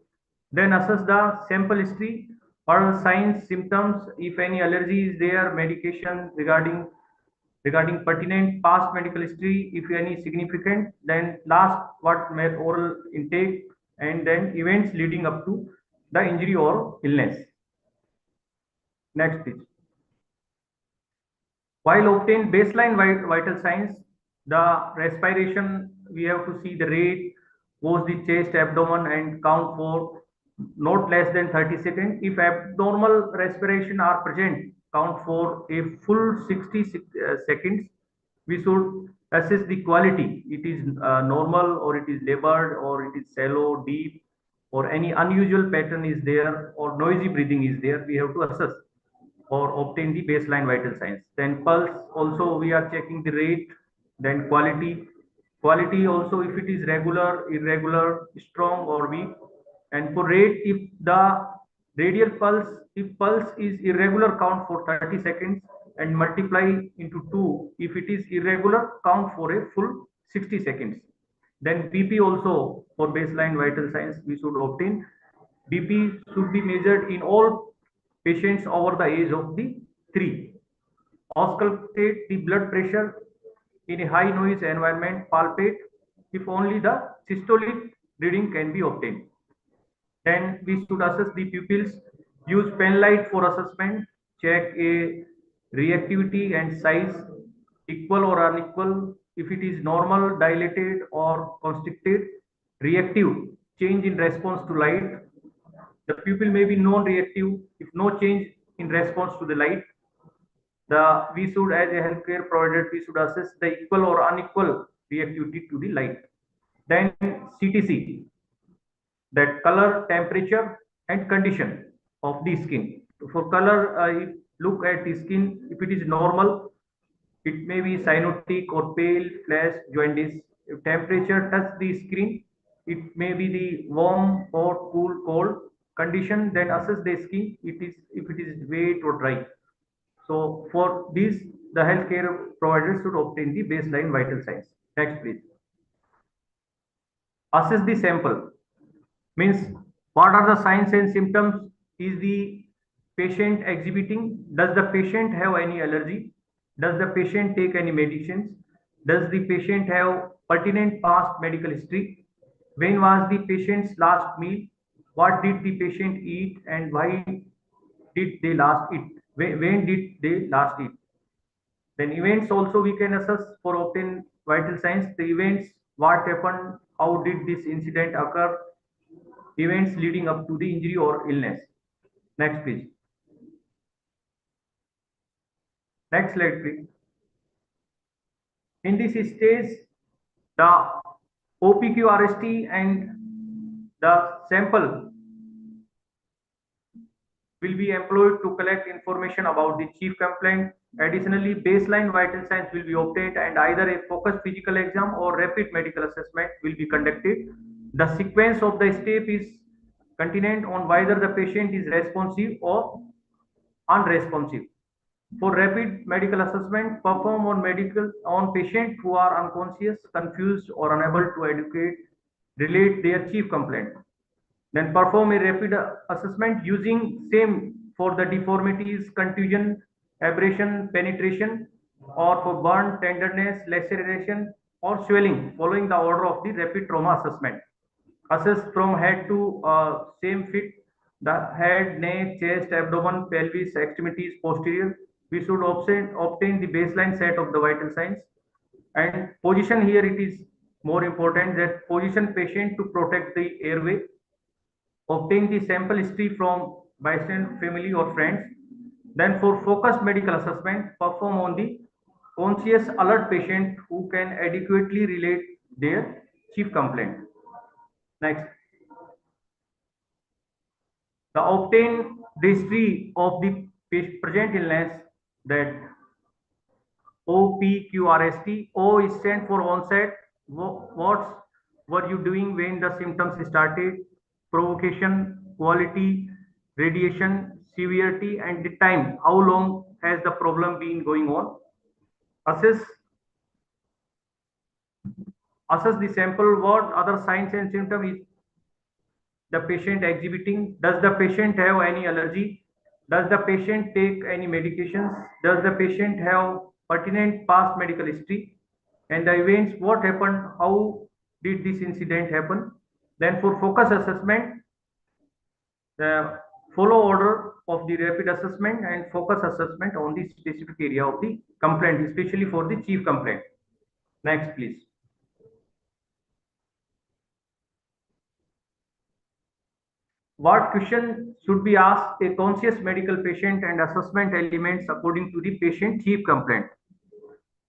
Then assess the sample history or signs, symptoms, if any allergy is there, medication regarding pertinent past medical history, if any significant. Then last what oral intake, and then events leading up to the injury or illness. Next please. While obtain baseline vital signs, the respiration we have to see the rate, pose the chest, abdomen and count for not less than 30 seconds. If abnormal respiration are present, count for a full 60 seconds. We should assess the quality. It is normal or it is labored or it is shallow, deep, or any unusual pattern is there or noisy breathing is there. We have to assess or obtain the baseline vital signs. Then pulse also we are checking the rate. Then quality also if it is regular, irregular, strong or weak. And for rate, if the radial pulse, if pulse is irregular, count for 30 seconds and multiply into 2. If it is irregular, count for a full 60 seconds. Then BP also for baseline vital signs we should obtain. BP should be measured in all patients over the age of the 3. Auscultate the blood pressure in a high noise environment. Palpate if only the systolic reading can be obtained. Then we should assess the pupils. Use pen light for assessment. Check a reactivity and size, equal or unequal. If it is normal, dilated or constricted. Reactive, change in response to light. The pupil may be non-reactive if no change in response to the light. We should, as a healthcare provider, we should assess the equal or unequal reactivity to the light. Then CTC, that color, temperature and condition of the skin. For color, look at the skin. If it is normal, it may be cyanotic or pale, flash, jaundice. If temperature touch the skin, it may be the warm, hot, cool, cold condition. Then assess the skin. If it is wet or dry. So for these, the healthcare providers should obtain the baseline vital signs. Next, please. Assess the sample. Means what are the signs and symptoms is the patient exhibiting? Does the patient have any allergy? Does the patient take any medicines? Does the patient have pertinent past medical history? When was the patient's last meal? What did the patient eat and why did they last eat? When did they last eat? Then events also we can assess for obtain vital signs. The events, what happened, how did this incident occur, events leading up to the injury or illness. Next, please. Next slide, please. In this stage, the OPQRST and the sample will be employed to collect information about the chief complaint. Additionally, baseline vital signs will be obtained and either a focused physical exam or rapid medical assessment will be conducted. The sequence of the step is contingent on whether the patient is responsive or unresponsive. For rapid medical assessment, perform on patients who are unconscious, confused, or unable to relate their chief complaint. Then perform a rapid assessment using same for the deformities, contusion, abrasion, penetration, or for burn, tenderness, laceration, or swelling, following the order of the rapid trauma assessment. Assess from head to same fit the head, neck, chest, abdomen, pelvis, extremities, posterior. We should obtain the baseline set of the vital signs. And position here, it is more important that position patient to protect the airway. Obtain the sample history from bystander, family, or friends. Then for focused medical assessment, perform on the conscious alert patient who can adequately relate their chief complaint. Next. The obtain the history of the present illness, that OPQRST. O is stand for onset. What were you doing when the symptoms started? Provocation, quality, radiation, severity, and the time. How long has the problem been going on? Assess the sample. What other signs and symptoms is the patient exhibiting? Does the patient have any allergy? Does the patient take any medications? Does the patient have pertinent past medical history? And the events, what happened? How did this incident happen? Then for focus assessment, the follow order of the rapid assessment and focus assessment on the specific area of the complaint, especially for the chief complaint. Next, please. What question should be asked a conscious medical patient and assessment elements according to the patient chief complaint?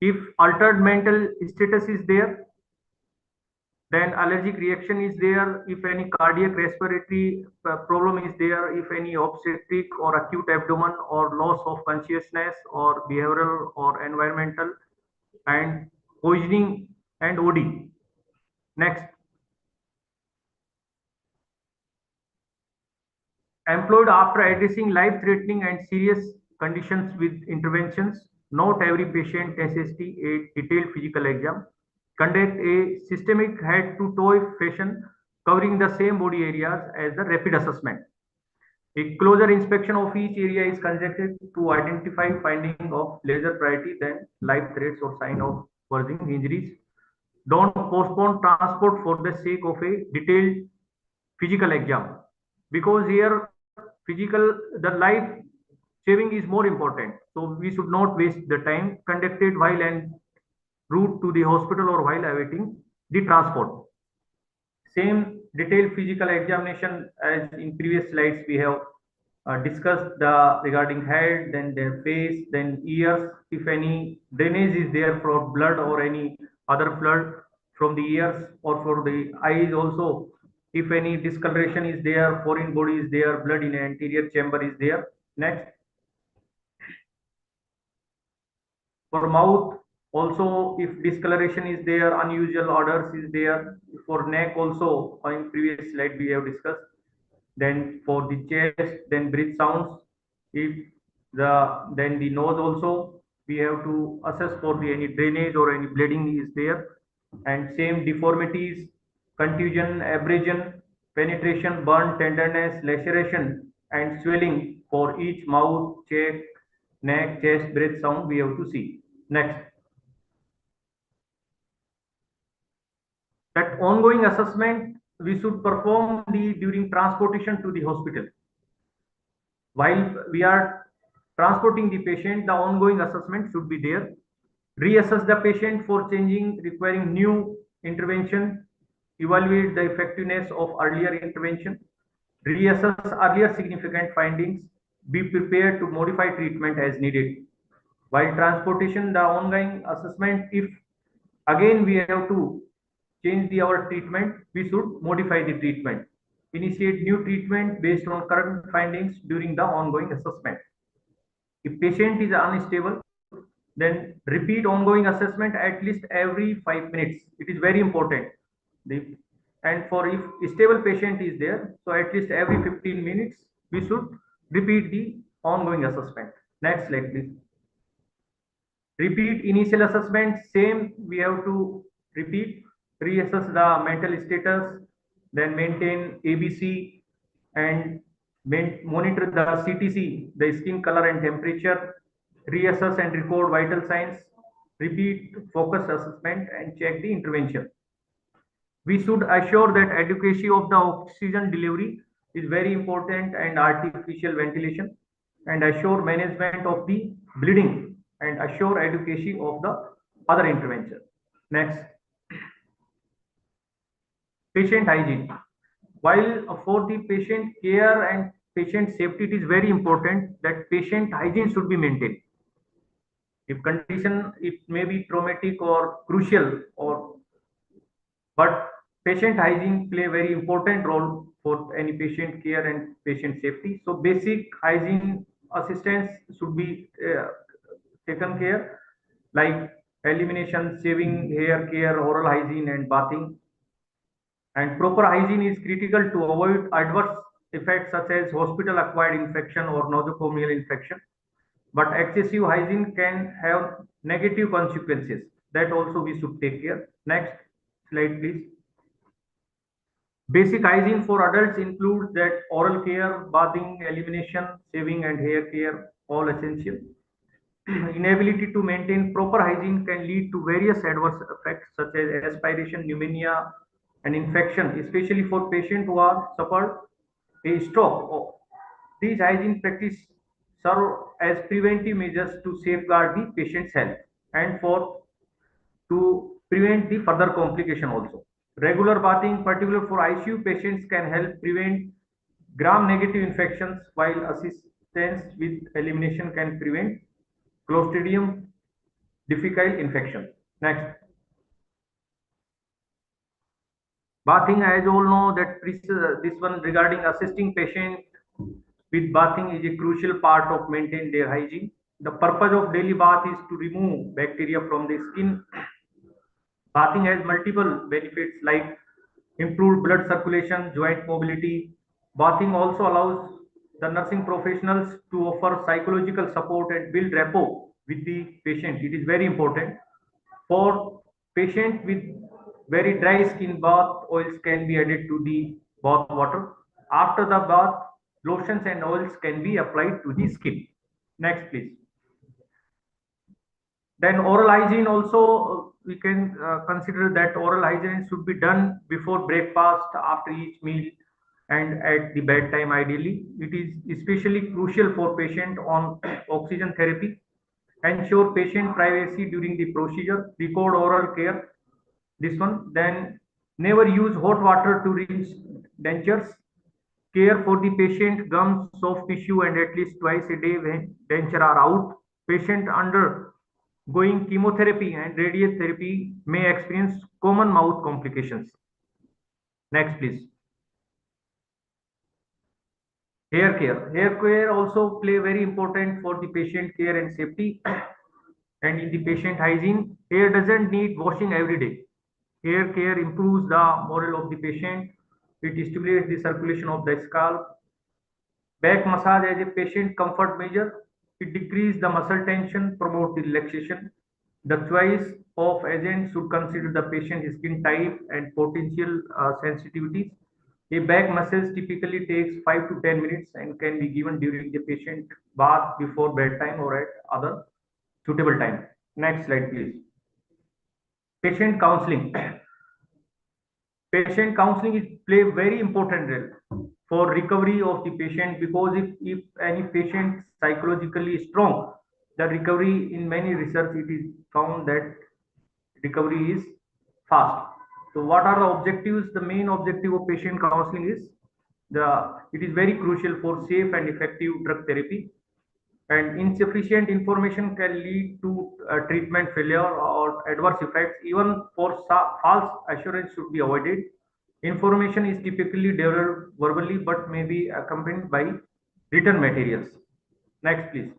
If altered mental status is there, then allergic reaction is there. If any cardiac respiratory problem is there, if any obstetric or acute abdomen or loss of consciousness or behavioral or environmental, and poisoning and OD. Next. Employed after addressing life-threatening and serious conditions with interventions. Not every patient necessitates a detailed physical exam. Conduct a systemic head-to-toe fashion covering the same body areas as the rapid assessment. A closer inspection of each area is conducted to identify finding of lesser priority than life threats or sign of worsening injuries. Don't postpone transport for the sake of a detailed physical exam, because here the life saving is more important. So we should not waste the time conducted while en route to the hospital or while awaiting the transport. Same detailed physical examination as in previous slides we have discussed the regarding head, then their face, then ears. If any drainage is there for blood or any other fluid from the ears or for the eyes also, if any discoloration is there, foreign body is there, blood in anterior chamber is there. Next. For mouth also, if discoloration is there, unusual odors is there. For neck also, in previous slide we have discussed. Then for the chest, then breath sounds. If Then the nose also, we have to assess for the any drainage or any bleeding is there. And same deformities, contusion, abrasion, penetration, burn, tenderness, laceration, and swelling for each mouth, cheek, neck, chest, breath sound we have to see. Next. That ongoing assessment we should perform during transportation to the hospital. While we are transporting the patient, the ongoing assessment should be there. Reassess the patient for changing, requiring new intervention, evaluate the effectiveness of earlier intervention, reassess earlier significant findings, be prepared to modify treatment as needed. While transportation, the ongoing assessment, if again we have to change our treatment, we should modify the treatment. Initiate new treatment based on current findings during the ongoing assessment. If patient is unstable, then repeat ongoing assessment at least every 5 minutes. It is very important. And for if stable patient is there, so at least every 15 minutes, we should repeat the ongoing assessment. Next slide, please. Repeat initial assessment, same we have to repeat, reassess the mental status, then maintain ABC and monitor the CTC, the skin color and temperature, reassess and record vital signs, repeat focus assessment and check the intervention. We should assure that adequacy of the oxygen delivery is very important and artificial ventilation, and assure management of the bleeding and assure adequacy of the other intervention. Next. Patient hygiene. While for the patient care and patient safety, it is very important that patient hygiene should be maintained. If condition, it may be traumatic or crucial, but patient hygiene play a very important role for any patient care and patient safety. So basic hygiene assistance should be taken care, like elimination, shaving, hair care, oral hygiene, and bathing. And proper hygiene is critical to avoid adverse effects such as hospital-acquired infection or nosocomial infection. But excessive hygiene can have negative consequences. That also we should take care. Next slide, please. Basic hygiene for adults includes that oral care, bathing, elimination, shaving, and hair care, all essential. Inability to maintain proper hygiene can lead to various adverse effects such as aspiration, pneumonia, and infection, especially for patients who have suffered a stroke. These hygiene practices serve as preventive measures to safeguard the patient's health and to prevent the further complication also. Regular bathing, particularly for ICU patients, can help prevent gram-negative infections, while assistance with elimination can prevent Clostridium difficile infection. Next. Bathing, as all know that this one regarding assisting patient with bathing is a crucial part of maintaining their hygiene. The purpose of daily bath is to remove bacteria from the skin. Bathing has multiple benefits like improved blood circulation, joint mobility. Bathing also allows the nursing professionals to offer psychological support and build rapport with the patient. It is very important. For patient with very dry skin, bath oils can be added to the bath water. After the bath, lotions and oils can be applied to the skin. Next, please. Then oral hygiene also, we can consider that oral hygiene should be done before breakfast, after each meal, and at the bedtime ideally. It is especially crucial for patient on oxygen therapy. Ensure patient privacy during the procedure. Record oral care. This one. Then never use hot water to rinse dentures. Care for the patient gums, soft tissue, and at least twice a day when denture are out. Patient undergoing chemotherapy and radiotherapy may experience common mouth complications. Next, please. Hair care. Hair care also play very important for the patient care and safety. And in the patient hygiene, hair doesn't need washing every day. Hair care improves the morale of the patient. It stimulates the circulation of the scalp. Back massage as a patient comfort measure. it decreases the muscle tension, promote the relaxation. The choice of agent should consider the patient's skin type and potential sensitivities. A back massage typically takes 5 to 10 minutes and can be given during the patient bath before bedtime or at other suitable time. Next slide, please. Patient counseling. Patient counseling is play very important role for recovery of the patient, because if any patient psychologically strong, the recovery in many research it is found that recovery is fast. So what are the objectives? The main objective of patient counseling is it is very crucial for safe and effective drug therapy, and insufficient information can lead to treatment failure or adverse effects. Even for false assurance should be avoided. Information is typically delivered verbally but may be accompanied by written materials. Next, please.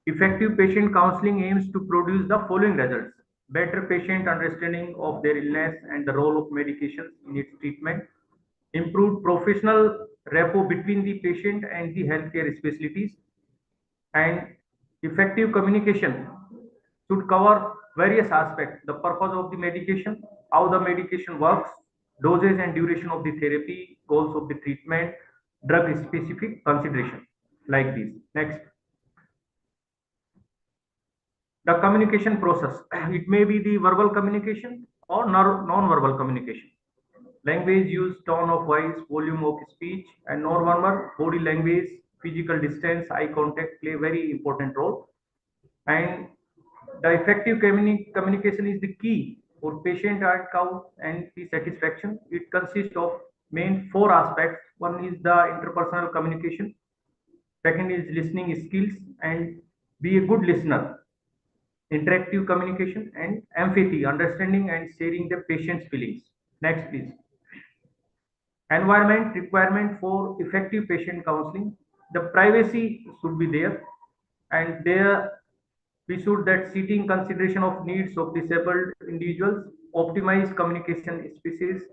Effective patient counseling aims to produce the following results: better patient understanding of their illness and the role of medications in its treatment, improved professional rapport between the patient and the healthcare specialties, and effective communication should cover various aspects: the purpose of the medication, how the medication works, dosage and duration of the therapy, goals of the treatment, drug specific consideration, like this. Next, the communication process. It may be the verbal communication or non-verbal communication. Language use, tone of voice, volume of speech, and non-verbal body language, physical distance, eye contact play very important role. And the effective communication is the key for patient outcome and the satisfaction. It consists of main four aspects. One is the interpersonal communication. Second is listening skills and be a good listener. Interactive communication and empathy, understanding and sharing the patient's feelings. Next, please. Environment requirement for effective patient counseling. The privacy should be there, and there we should that seeking consideration of needs of disabled individuals, optimize communication spaces,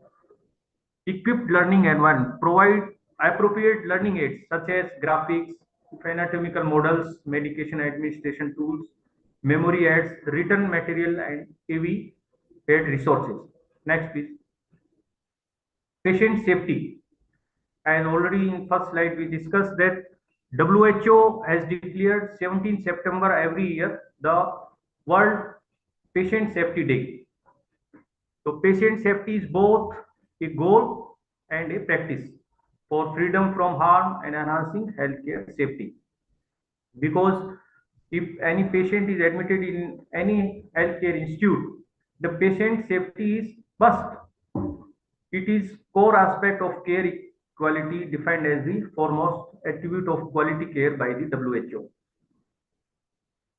equipped learning environment, provide appropriate learning aids such as graphics, anatomical models, medication administration tools, memory aids, written material, and AV aid resources. Next, please. Patient safety. And already in first slide we discussed that WHO has declared 17 September every year the World Patient Safety Day. So patient safety is both a goal and a practice for freedom from harm and enhancing healthcare safety. Because if any patient is admitted in any healthcare institute, the patient safety is must. It is core aspect of care quality defined as the foremost attribute of quality care by the WHO.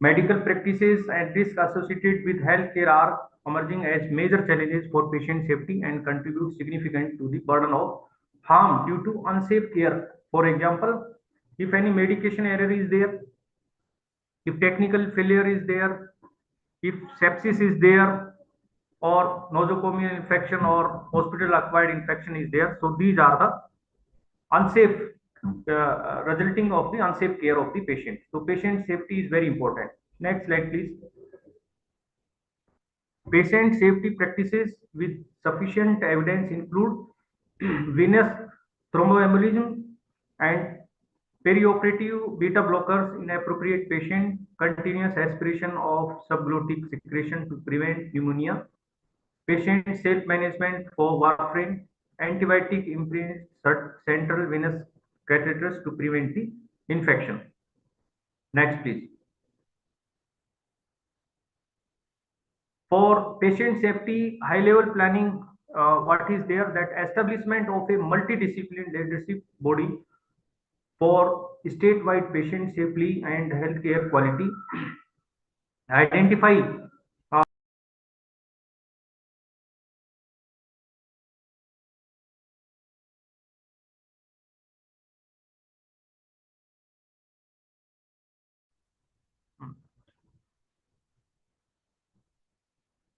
Medical practices and risks associated with healthcare are emerging as major challenges for patient safety and contribute significantly to the burden of harm due to unsafe care. For example, if any medication error is there, if technical failure is there, if sepsis is there, or nosocomial infection or hospital acquired infection is there, so these are the unsafe resulting of the unsafe care of the patient. So patient safety is very important. Next slide, please. Patient safety practices with sufficient evidence include venous thromboembolism and perioperative beta blockers in appropriate patient, continuous aspiration of subglottic secretion to prevent pneumonia, patient self-management for warfarin, antibiotic imprints central venous catheters to prevent the infection. Next, please. For patient safety, high-level planning, what is there? That establishment of a multidisciplinary leadership body for statewide patient safety and healthcare quality, identify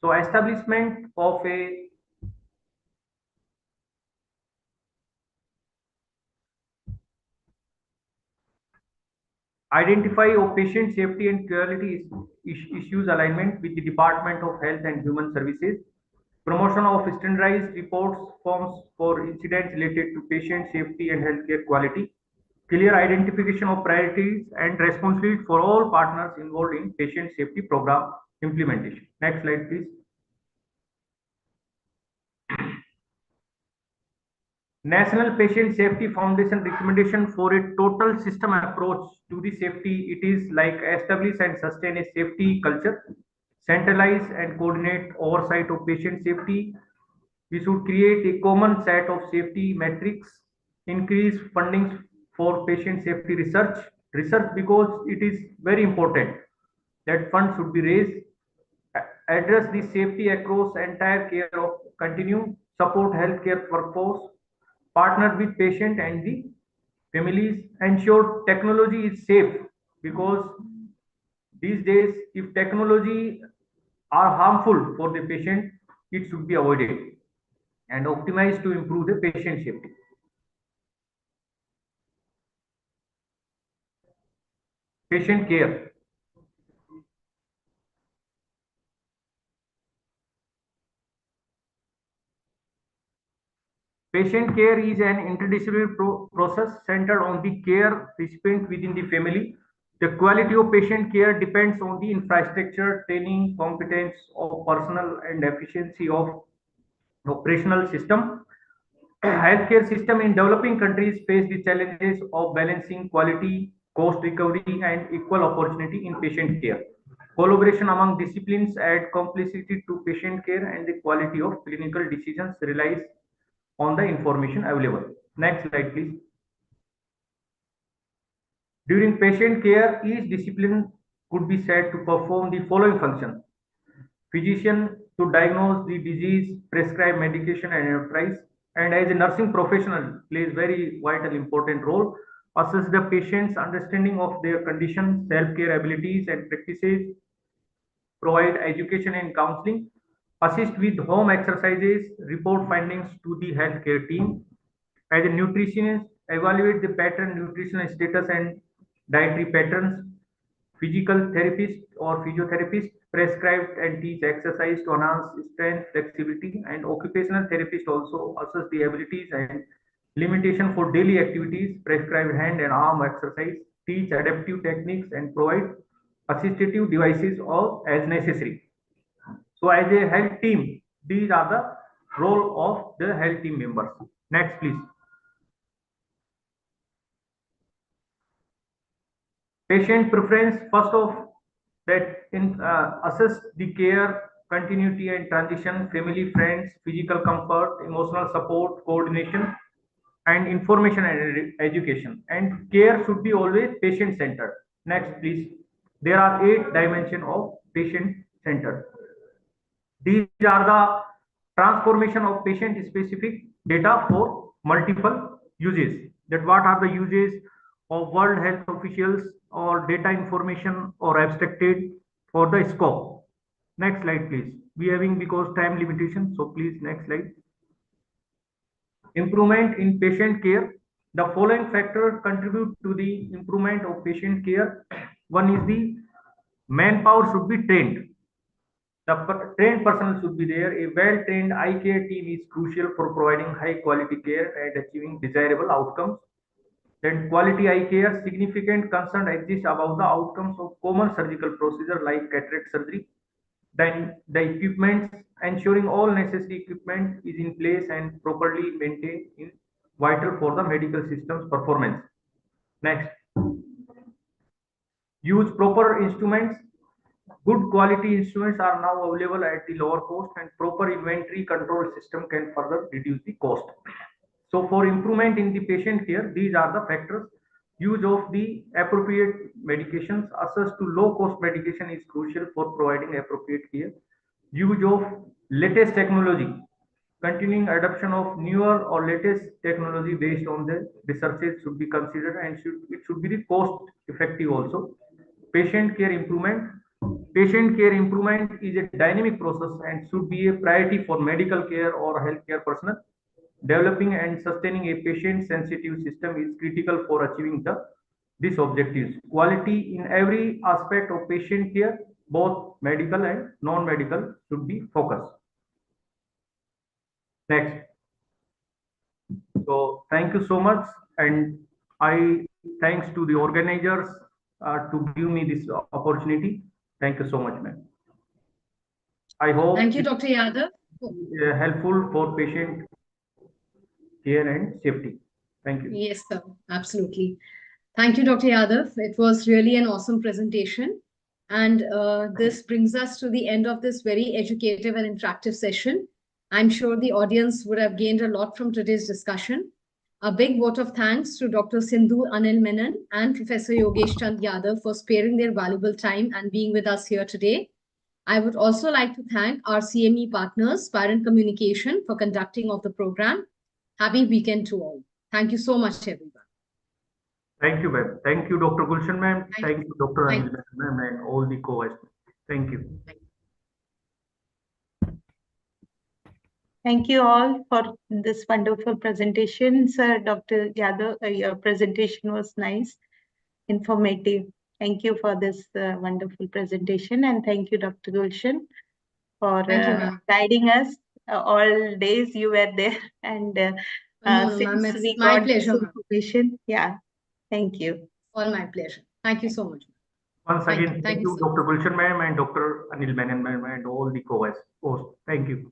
so establishment of a Identify of patient safety and quality issues alignment with the Department of Health and Human Services, promotion of standardized reports forms for incidents related to patient safety and healthcare quality, clear identification of priorities and responsibilities for all partners involved in patient safety program implementation. Next slide, please. National Patient Safety Foundation recommendation for a total system approach to the safety. It is like establish and sustain a safety culture, centralize and coordinate oversight of patient safety. We should create a common set of safety metrics, increase funding for patient safety research because it is very important that funds should be raised, address the safety across entire care of continue, support healthcare workforce, partner with patient and the families, ensure technology is safe because these days if technology are harmful for the patient, it should be avoided and optimized to improve the patient safety. Patient care. Patient care is an interdisciplinary process centered on the care recipient within the family. The quality of patient care depends on the infrastructure, training, competence of personnel, and efficiency of operational system. Healthcare system in developing countries face the challenges of balancing quality, cost recovery, and equal opportunity in patient care. Collaboration among disciplines add complexity to patient care, and the quality of clinical decisions relies on the information available. Next slide, please. During patient care, each discipline could be said to perform the following functions. Physician to diagnose the disease, prescribe medication and advise, and as a nursing professional plays very vital important role, assess the patient's understanding of their condition, self-care abilities and practices, provide education and counseling, assist with home exercises, report findings to the healthcare team. As a nutritionist, evaluate the pattern, nutritional status and dietary patterns. Physical therapist or physiotherapist prescribe and teach exercise to enhance strength, flexibility, and occupational therapist also assess the abilities and limitation for daily activities, prescribe hand and arm exercise, teach adaptive techniques, and provide assistive devices or as necessary. So as a health team, these are the role of the health team members. Next, please. Patient preference, first of that in assess the care, continuity and transition, family, friends, physical comfort, emotional support, coordination, and information and education. And care should be always patient centered. Next, please. There are 8 dimensions of patient centered. These are the transformation of patient specific data for multiple uses. That what are the uses of World Health officials or data information or abstracted for the scope. Next slide, please. We having because time limitation. So please next slide. Improvement in patient care. The following factors contribute to the improvement of patient care. One is the manpower should be trained. The trained personnel should be there. A well-trained eye care team is crucial for providing high-quality care and achieving desirable outcomes. Then quality eye care, significant concern exists about the outcomes of common surgical procedure like cataract surgery. Then the equipment, ensuring all necessary equipment is in place and properly maintained is vital for the medical system's performance. Next. Use proper instruments. Good quality instruments are now available at the lower cost and proper inventory control system can further reduce the cost. So for improvement in the patient care, these are the factors. Use of the appropriate medications. Access to low cost medication is crucial for providing appropriate care. Use of latest technology. Continuing adoption of newer or latest technology based on the researches should be considered and it should be the cost effective also. Patient care improvement. Patient care improvement is a dynamic process and should be a priority for medical care or healthcare personnel. Developing and sustaining a patient sensitive system is critical for achieving the these objectives. Quality in every aspect of patient care, both medical and non-medical, should be focused. Next. So thank you so much, and I thanks to the organizers to give me this opportunity. Thank you so much, ma'am. I hope Thank you, it's Dr. Yadav. helpful for patient care and safety. Thank you. Yes, sir. Absolutely. Thank you, Dr. Yadav. It was really an awesome presentation. And this brings us to the end of this very educative and interactive session. I'm sure the audience would have gained a lot from today's discussion. A big vote of thanks to Dr. Sindhu Anil Menon and Professor Yogesh Chand Yadav for sparing their valuable time and being with us here today. I would also like to thank our CME partners, Spirant Communication, for conducting of the program. Happy weekend to all. Thank you so much, everyone. Thank you, ma'am. Thank you, Dr. Gulshan, ma'am. Thank you, Dr. Thank Anil, ma'am, and all the co-hosts. Thank you. Thank you all for this wonderful presentation. Sir, Dr. Yadav, your presentation was nice, informative. Thank you for this wonderful presentation. And thank you, Dr. Gulshan, for Thank you, ma'am. guiding us. All days you were there. And No, ma'am, since it's we my got this pleasure, ma'am. information, yeah, thank you. All my pleasure. Thank you so much. Once Thank you. again, Thank thank you, you, sir. Dr. Gulshan, ma'am, and Dr. Anil Menon, ma'am, and all the co-hosts. Thank you.